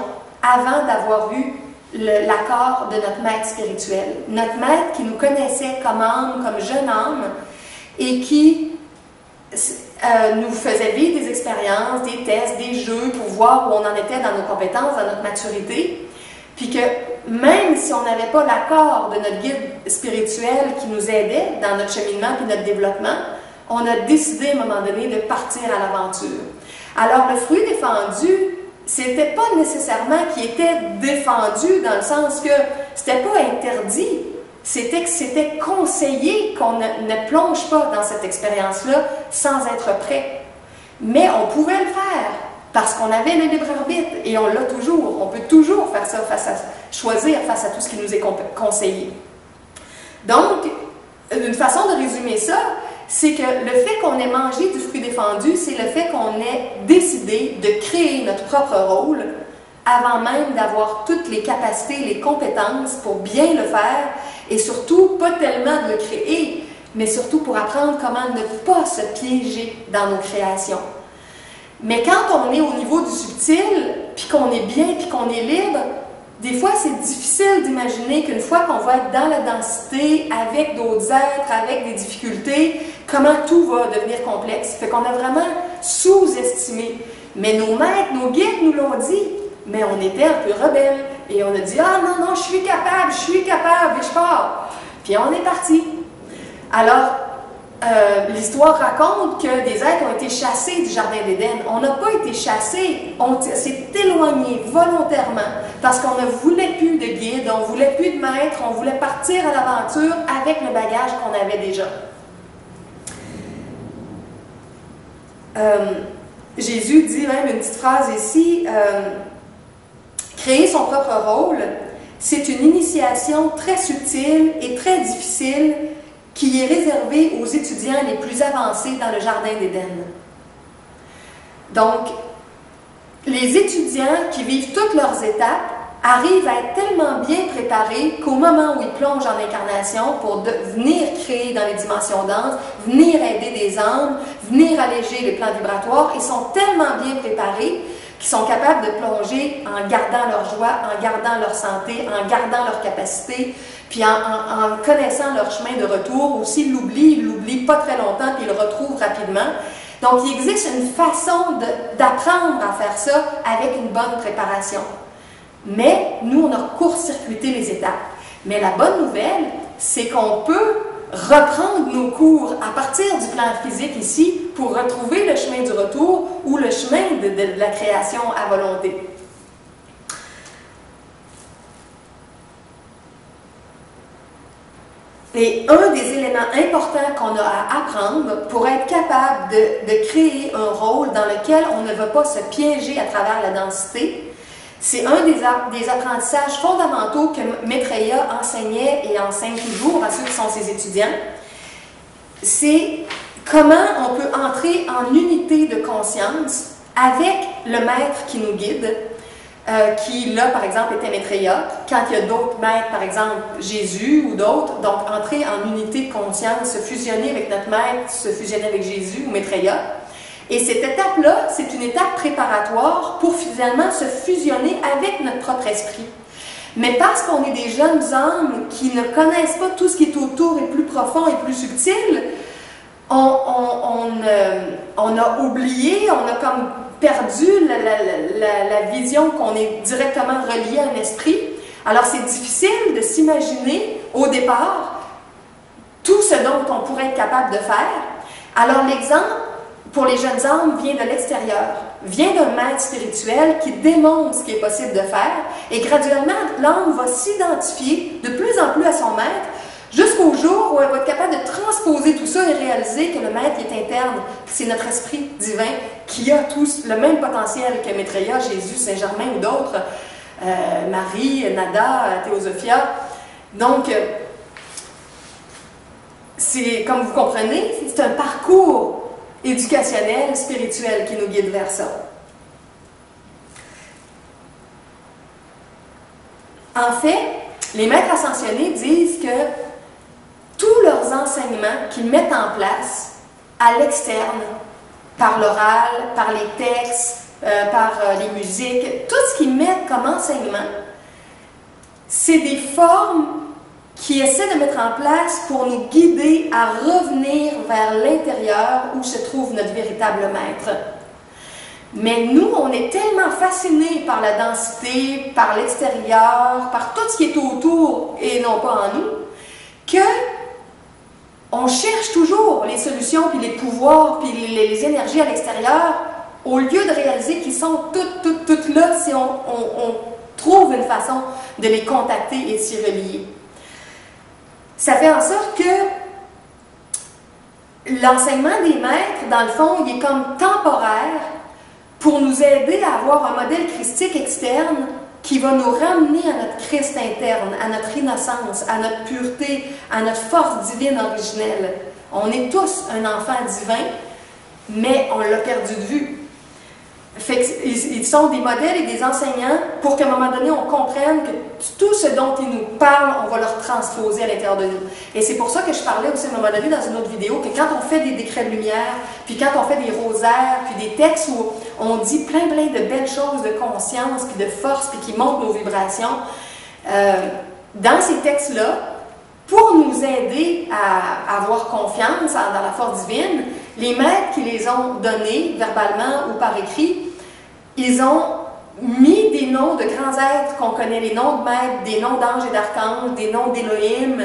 avant d'avoir eu l'accord de notre maître spirituel. Notre maître qui nous connaissait comme âme, comme jeune âme, et qui nous faisait vivre des expériences, des tests, des jeux pour voir où on en était dans nos compétences, dans notre maturité. Puis que même si on n'avait pas l'accord de notre guide spirituel qui nous aidait dans notre cheminement et notre développement, on a décidé à un moment donné de partir à l'aventure. Alors le fruit défendu, c'était pas nécessairement qu'il était défendu dans le sens que c'était pas interdit, c'était que c'était conseillé qu'on ne plonge pas dans cette expérience-là sans être prêt. Mais on pouvait le faire parce qu'on avait le libre arbitre et on l'a toujours. On peut toujours faire ça, choisir face à tout ce qui nous est conseillé. Donc, une façon de résumer ça, c'est que le fait qu'on ait mangé du fruit défendu, c'est le fait qu'on ait décidé de créer notre propre rôle avant même d'avoir toutes les capacités, les compétences pour bien le faire et surtout, pas tellement de le créer, mais surtout pour apprendre comment ne pas se piéger dans nos créations. Mais quand on est au niveau du subtil, puis qu'on est bien, puis qu'on est libre, des fois, c'est difficile d'imaginer qu'une fois qu'on va être dans la densité, avec d'autres êtres, avec des difficultés, comment tout va devenir complexe. Fait qu'on a vraiment sous-estimé. Mais nos maîtres, nos guides nous l'ont dit. Mais on était un peu rebelles. Et on a dit « Ah non, non, je suis capable, et je pars. » Puis on est parti. Alors, l'histoire raconte que des êtres ont été chassés du Jardin d'Éden. On n'a pas été chassés, on s'est éloigné volontairement parce qu'on ne voulait plus de guide, on ne voulait plus de maître, on voulait partir à l'aventure avec le bagage qu'on avait déjà. Jésus dit même une petite phrase ici, créer son propre rôle, c'est une initiation très subtile et très difficile qui est réservé aux étudiants les plus avancés dans le Jardin d'Éden. Donc, les étudiants qui vivent toutes leurs étapes arrivent à être tellement bien préparés qu'au moment où ils plongent en incarnation pour venir créer dans les dimensions denses, venir aider des âmes, venir alléger les plans vibratoires, ils sont tellement bien préparés qu'ils sont capables de plonger en gardant leur joie, en gardant leur santé, en gardant leur capacité, puis en connaissant leur chemin de retour. Ou s'ils l'oublient pas très longtemps, puis ils le retrouvent rapidement. Donc, il existe une façon d'apprendre à faire ça avec une bonne préparation. Mais nous, on a court-circuité les étapes. Mais la bonne nouvelle, c'est qu'on peut reprendre nos cours à partir du plan physique ici pour retrouver le chemin du retour ou le chemin de la création à volonté. Et un des éléments importants qu'on a à apprendre pour être capable de créer un rôle dans lequel on ne va pas se piéger à travers la densité, c'est un des apprentissages fondamentaux que Maitreya enseignait et enseigne toujours à ceux qui sont ses étudiants. C'est comment on peut entrer en unité de conscience avec le maître qui nous guide, qui là par exemple était Maitreya, quand il y a d'autres maîtres, par exemple Jésus ou d'autres, donc entrer en unité de conscience, se fusionner avec notre maître, se fusionner avec Jésus ou Maitreya. Et cette étape-là, c'est une étape préparatoire pour finalement se fusionner avec notre propre esprit. Mais parce qu'on est des jeunes âmes qui ne connaissent pas tout ce qui est autour et plus profond et plus subtil, on a oublié, on a comme perdu la vision qu'on est directement relié à un esprit. Alors c'est difficile de s'imaginer au départ tout ce dont on pourrait être capable de faire. Alors l'exemple pour les jeunes âmes vient de l'extérieur, vient d'un maître spirituel qui démontre ce qui est possible de faire et graduellement l'âme va s'identifier de plus en plus à son maître Jusqu'au jour où elle va être capable de transposer tout ça et réaliser que le maître est interne, que c'est notre esprit divin qui a tous le même potentiel que Maitreya, Jésus, Saint-Germain ou d'autres, Marie, Nada, Théosophia. Donc, c'est, comme vous comprenez, c'est un parcours éducationnel, spirituel qui nous guide vers ça. En fait, les maîtres ascensionnés disent que tous leurs enseignements qu'ils mettent en place à l'externe, par l'oral, par les textes, par les musiques, tout ce qu'ils mettent comme enseignement, c'est des formes qui essaient de mettre en place pour nous guider à revenir vers l'intérieur où se trouve notre véritable maître. Mais nous, on est tellement fascinés par la densité, par l'extérieur, par tout ce qui est autour et non pas en nous, que on cherche toujours les solutions, puis les pouvoirs, puis les énergies à l'extérieur, au lieu de réaliser qu'ils sont toutes là si on trouve une façon de les contacter et de s'y relier. Ça fait en sorte que l'enseignement des maîtres, dans le fond, il est comme temporaire pour nous aider à avoir un modèle christique externe qui va nous ramener à notre Christ interne, à notre innocence, à notre pureté, à notre force divine originelle. On est tous un enfant divin, mais on l'a perdu de vue. Fait qu'ils sont des modèles et des enseignants pour qu'à un moment donné, on comprenne que tout ce dont ils nous parlent, on va leur transposer à l'intérieur de nous. Et c'est pour ça que je parlais aussi à un moment donné dans une autre vidéo que quand on fait des décrets de lumière, puis quand on fait des rosaires, puis des textes où on dit plein de belles choses de conscience, puis de force, puis qui montent nos vibrations, dans ces textes-là, pour nous aider à avoir confiance dans la force divine, les maîtres qui les ont donnés, verbalement ou par écrit, ils ont mis des noms de grands êtres qu'on connaît, les noms de maîtres, des noms d'anges et d'archanges, des noms d'Élohim,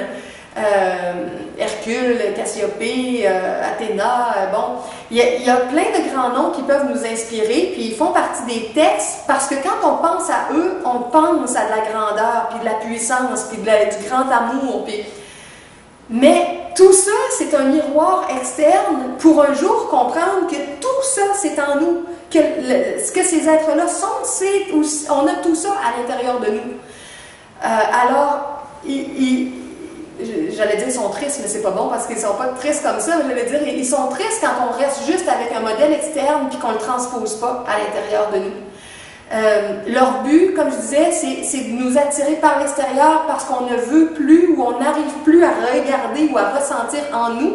Hercule, Cassiopée, Athéna, bon. Il y a plein de grands noms qui peuvent nous inspirer, puis ils font partie des textes, parce que quand on pense à eux, on pense à de la grandeur, puis de la puissance, puis du grand amour, puis... Mais tout ça, c'est un miroir externe pour un jour comprendre que tout ça, c'est en nous. Que ce que ces êtres-là sont, on a tout ça à l'intérieur de nous. Alors, j'allais dire ils sont tristes, mais c'est pas bon parce qu'ils sont pas tristes comme ça, mais j'allais dire ils sont tristes quand on reste juste avec un modèle externe puis qu'on ne le transpose pas à l'intérieur de nous. Leur but, comme je disais, c'est de nous attirer par l'extérieur parce qu'on ne veut plus ou on n'arrive plus à regarder ou à ressentir en nous,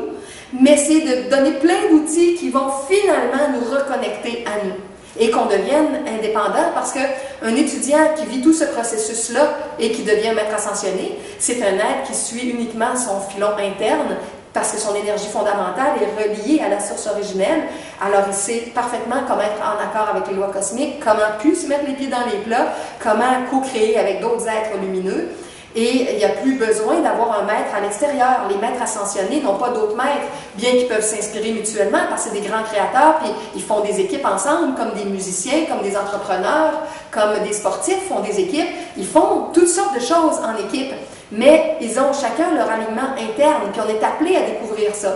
mais c'est de donner plein d'outils qui vont finalement nous reconnecter à nous et qu'on devienne indépendant parce qu'un étudiant qui vit tout ce processus-là et qui devient maître ascensionné, c'est un être qui suit uniquement son filon interne parce que son énergie fondamentale est reliée à la source originelle. Alors il sait parfaitement comment être en accord avec les lois cosmiques, comment plus se mettre les pieds dans les plats, comment co-créer avec d'autres êtres lumineux. Et il n'y a plus besoin d'avoir un maître à l'extérieur. Les maîtres ascensionnés n'ont pas d'autres maîtres, bien qu'ils peuvent s'inspirer mutuellement parce que c'est des grands créateurs, puis ils font des équipes ensemble, comme des musiciens, comme des entrepreneurs, comme des sportifs font des équipes. Ils font toutes sortes de choses en équipe, mais ils ont chacun leur alignement interne, puis on est appelé à découvrir ça.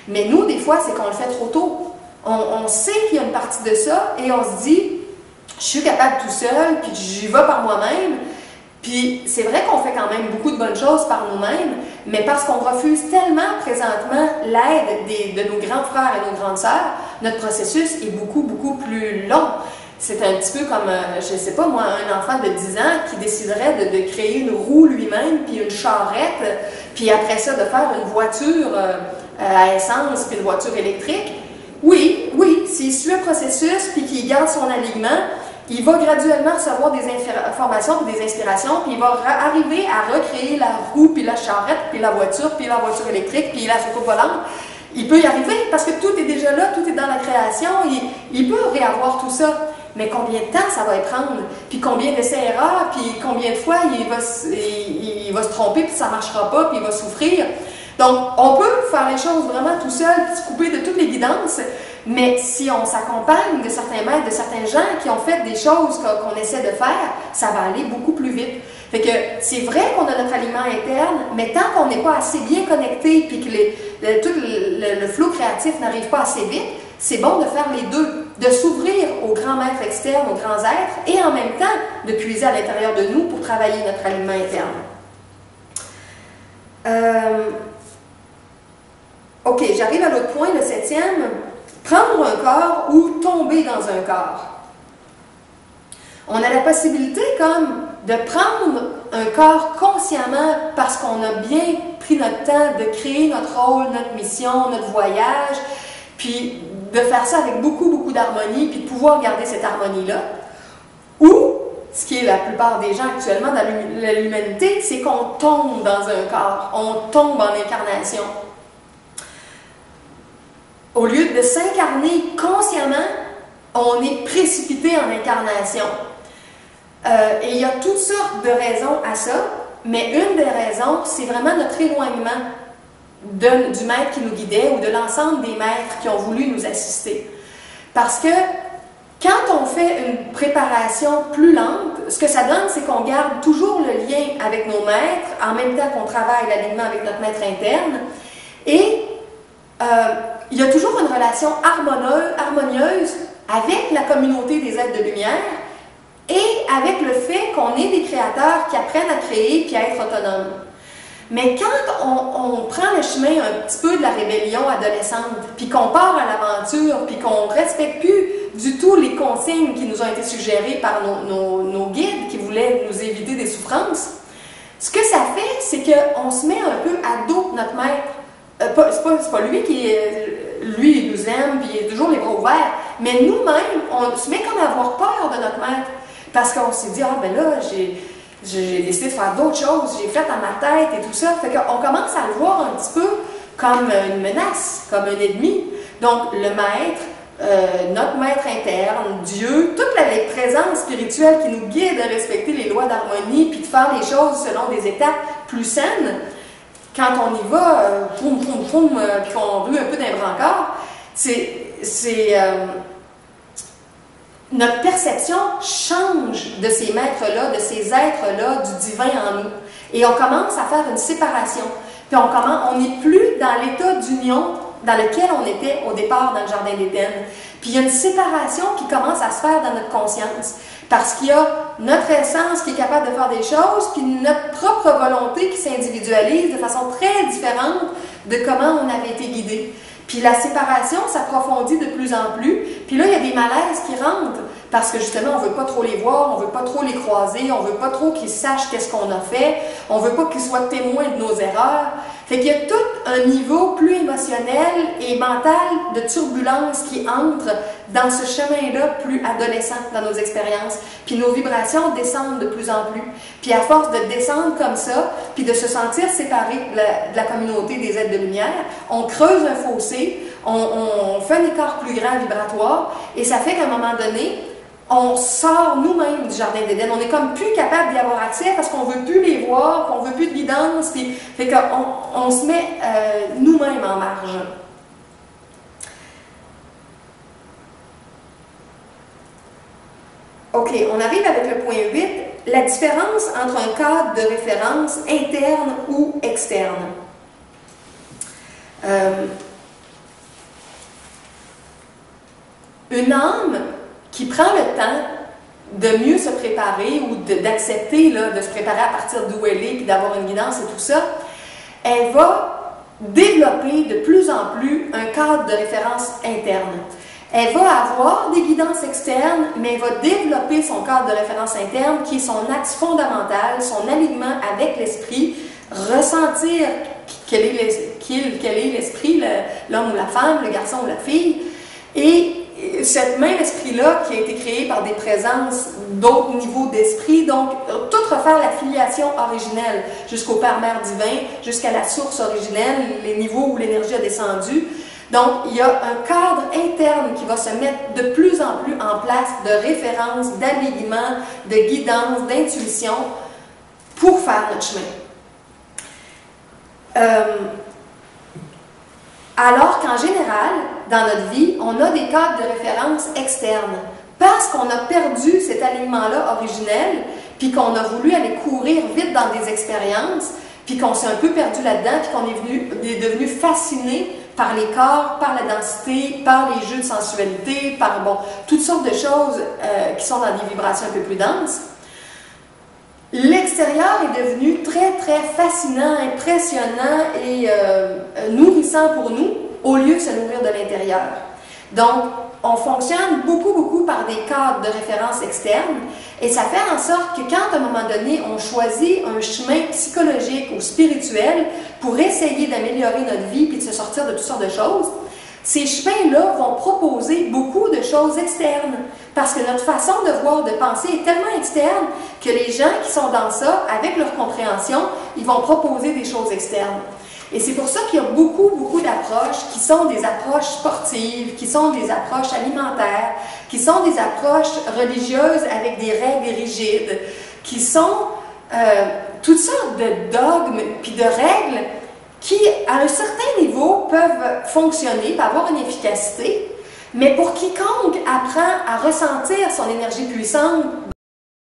Mais nous, des fois, c'est qu'on le fait trop tôt. On sait qu'il y a une partie de ça, et on se dit, je suis capable tout seul, puis j'y vais par moi-même. Puis c'est vrai qu'on fait quand même beaucoup de bonnes choses par nous-mêmes, mais parce qu'on refuse tellement présentement l'aide de nos grands frères et nos grandes sœurs, notre processus est beaucoup plus long. C'est un petit peu comme, je ne sais pas moi, un enfant de 10 ans qui déciderait de créer une roue lui-même, puis une charrette, puis après ça de faire une voiture à essence, puis une voiture électrique. Oui, s'il suit un processus, puis qu'il garde son alignement, il va graduellement recevoir des informations et des inspirations, puis il va arriver à recréer la roue, puis la charrette, puis la voiture électrique, puis la soucoupe volante. Il peut y arriver parce que tout est déjà là, tout est dans la création, il peut réavoir tout ça. Mais combien de temps ça va y prendre? Puis combien d'essais-erreurs? Puis combien de fois il va se tromper, puis ça ne marchera pas, puis il va souffrir? Donc, on peut faire les choses vraiment tout seul, puis se couper de toutes les guidances, mais si on s'accompagne de certains maîtres, de certains gens qui ont fait des choses qu'on essaie de faire, ça va aller beaucoup plus vite. Fait que c'est vrai qu'on a notre aliment interne, mais tant qu'on n'est pas assez bien connecté puis que tout le flot créatif n'arrive pas assez vite, c'est bon de faire les deux, de s'ouvrir aux grands maîtres externes, aux grands êtres, et en même temps de puiser à l'intérieur de nous pour travailler notre aliment interne. OK, j'arrive à l'autre point, le 7e. Prendre un corps ou tomber dans un corps. On a la possibilité comme de prendre un corps consciemment parce qu'on a bien pris notre temps de créer notre rôle, notre mission, notre voyage, puis de faire ça avec beaucoup, beaucoup d'harmonie, puis de pouvoir garder cette harmonie-là. Ou, ce qui est la plupart des gens actuellement dans l'humanité, c'est qu'on tombe dans un corps, on tombe en incarnation. Au lieu de s'incarner consciemment, on est précipité en incarnation. Et il y a toutes sortes de raisons à ça, mais une des raisons, c'est vraiment notre éloignement du maître qui nous guidait ou de l'ensemble des maîtres qui ont voulu nous assister. Parce que quand on fait une préparation plus lente, ce que ça donne, c'est qu'on garde toujours le lien avec nos maîtres, en même temps qu'on travaille l'alignement avec notre maître interne, et il y a toujours une relation harmonieuse avec la communauté des êtres de lumière et avec le fait qu'on est des créateurs qui apprennent à créer puis à être autonomes. Mais quand on prend le chemin un petit peu de la rébellion adolescente, puis qu'on part à l'aventure, puis qu'on ne respecte plus du tout les consignes qui nous ont été suggérées par nos guides qui voulaient nous éviter des souffrances, ce que ça fait, c'est qu'on se met un peu à dos notre maître. C'est pas lui qui lui, il nous aime, puis il est toujours les bras ouverts, mais nous-mêmes, on se met comme à avoir peur de notre maître, parce qu'on s'est dit, ah ben là, j'ai décidé de faire d'autres choses, j'ai fait dans ma tête et tout ça. Fait qu'on commence à le voir un petit peu comme une menace, comme un ennemi. Donc, le maître, notre maître interne, Dieu, toutes les présences spirituelles qui nous guident à respecter les lois d'harmonie puis de faire les choses selon des étapes plus saines, quand on y va, poum, poum, poum, puis qu'on rue un peu d'un brancard, notre perception change de ces maîtres-là, de ces êtres-là, du divin en nous. Et on commence à faire une séparation. Puis on n'est plus dans l'état d'union dans lequel on était au départ dans le Jardin d'Éden. Puis il y a une séparation qui commence à se faire dans notre conscience. Parce qu'il y a notre essence qui est capable de faire des choses, puis notre propre volonté qui s'individualise de façon très différente de comment on avait été guidé. Puis la séparation s'approfondit de plus en plus. Puis là, il y a des malaises qui rentrent. Parce que justement, on ne veut pas trop les voir, on ne veut pas trop les croiser, on ne veut pas trop qu'ils sachent qu'est-ce qu'on a fait, on ne veut pas qu'ils soient témoins de nos erreurs. Fait qu'il y a tout un niveau plus émotionnel et mental de turbulence qui entre dans ce chemin-là plus adolescent dans nos expériences. Puis nos vibrations descendent de plus en plus. Puis à force de descendre comme ça, puis de se sentir séparés de la communauté des êtres de lumière, on creuse un fossé, on fait un écart plus grand vibratoire, et ça fait qu'à un moment donné, on sort nous-mêmes du Jardin d'Éden. On n'est comme plus capable d'y avoir accès parce qu'on ne veut plus les voir, qu'on ne veut plus de guidance, puis fait qu'on se met nous-mêmes en marge. OK, on arrive avec le point 8, la différence entre un cadre de référence interne ou externe. Une âme qui prend le temps de mieux se préparer ou d'accepter de se préparer à partir d'où elle est, puis d'avoir une guidance et tout ça, elle va développer de plus en plus un cadre de référence interne. Elle va avoir des guidances externes, mais elle va développer son cadre de référence interne qui est son axe fondamental, son alignement avec l'esprit, ressentir quel est l'esprit, l'homme ou la femme, le garçon ou la fille, et cet même esprit-là qui a été créé par des présences d'autres niveaux d'esprit, donc tout refaire la filiation originelle jusqu'au Père-Mère divin, jusqu'à la source originelle, les niveaux où l'énergie a descendu. Donc, il y a un cadre interne qui va se mettre de plus en plus en place de référence, d'alignement, de guidance, d'intuition pour faire notre chemin. Alors qu'en général, dans notre vie, on a des cadres de référence externes parce qu'on a perdu cet alignement-là originel, puis qu'on a voulu aller courir vite dans des expériences, puis qu'on s'est un peu perdu là-dedans, puis qu'on est devenu fasciné par les corps, par la densité, par les jeux de sensualité, par toutes sortes de choses qui sont dans des vibrations un peu plus denses. L'extérieur est devenu très, très fascinant, impressionnant et nourrissant pour nous, au lieu de se nourrir de l'intérieur. Donc, on fonctionne beaucoup par des cadres de référence externes et ça fait en sorte que quand, à un moment donné, on choisit un chemin psychologique ou spirituel pour essayer d'améliorer notre vie puis de se sortir de toutes sortes de choses, ces chemins-là vont proposer beaucoup de choses externes parce que notre façon de voir, de penser est tellement externe que les gens qui sont dans ça, avec leur compréhension, ils vont proposer des choses externes. Et c'est pour ça qu'il y a beaucoup d'approches qui sont des approches sportives, qui sont des approches alimentaires, qui sont des approches religieuses avec des règles rigides, qui sont toutes sortes de dogmes puis de règles qui, à un certain niveau, peuvent fonctionner, peuvent avoir une efficacité, mais pour quiconque apprend à ressentir son énergie puissante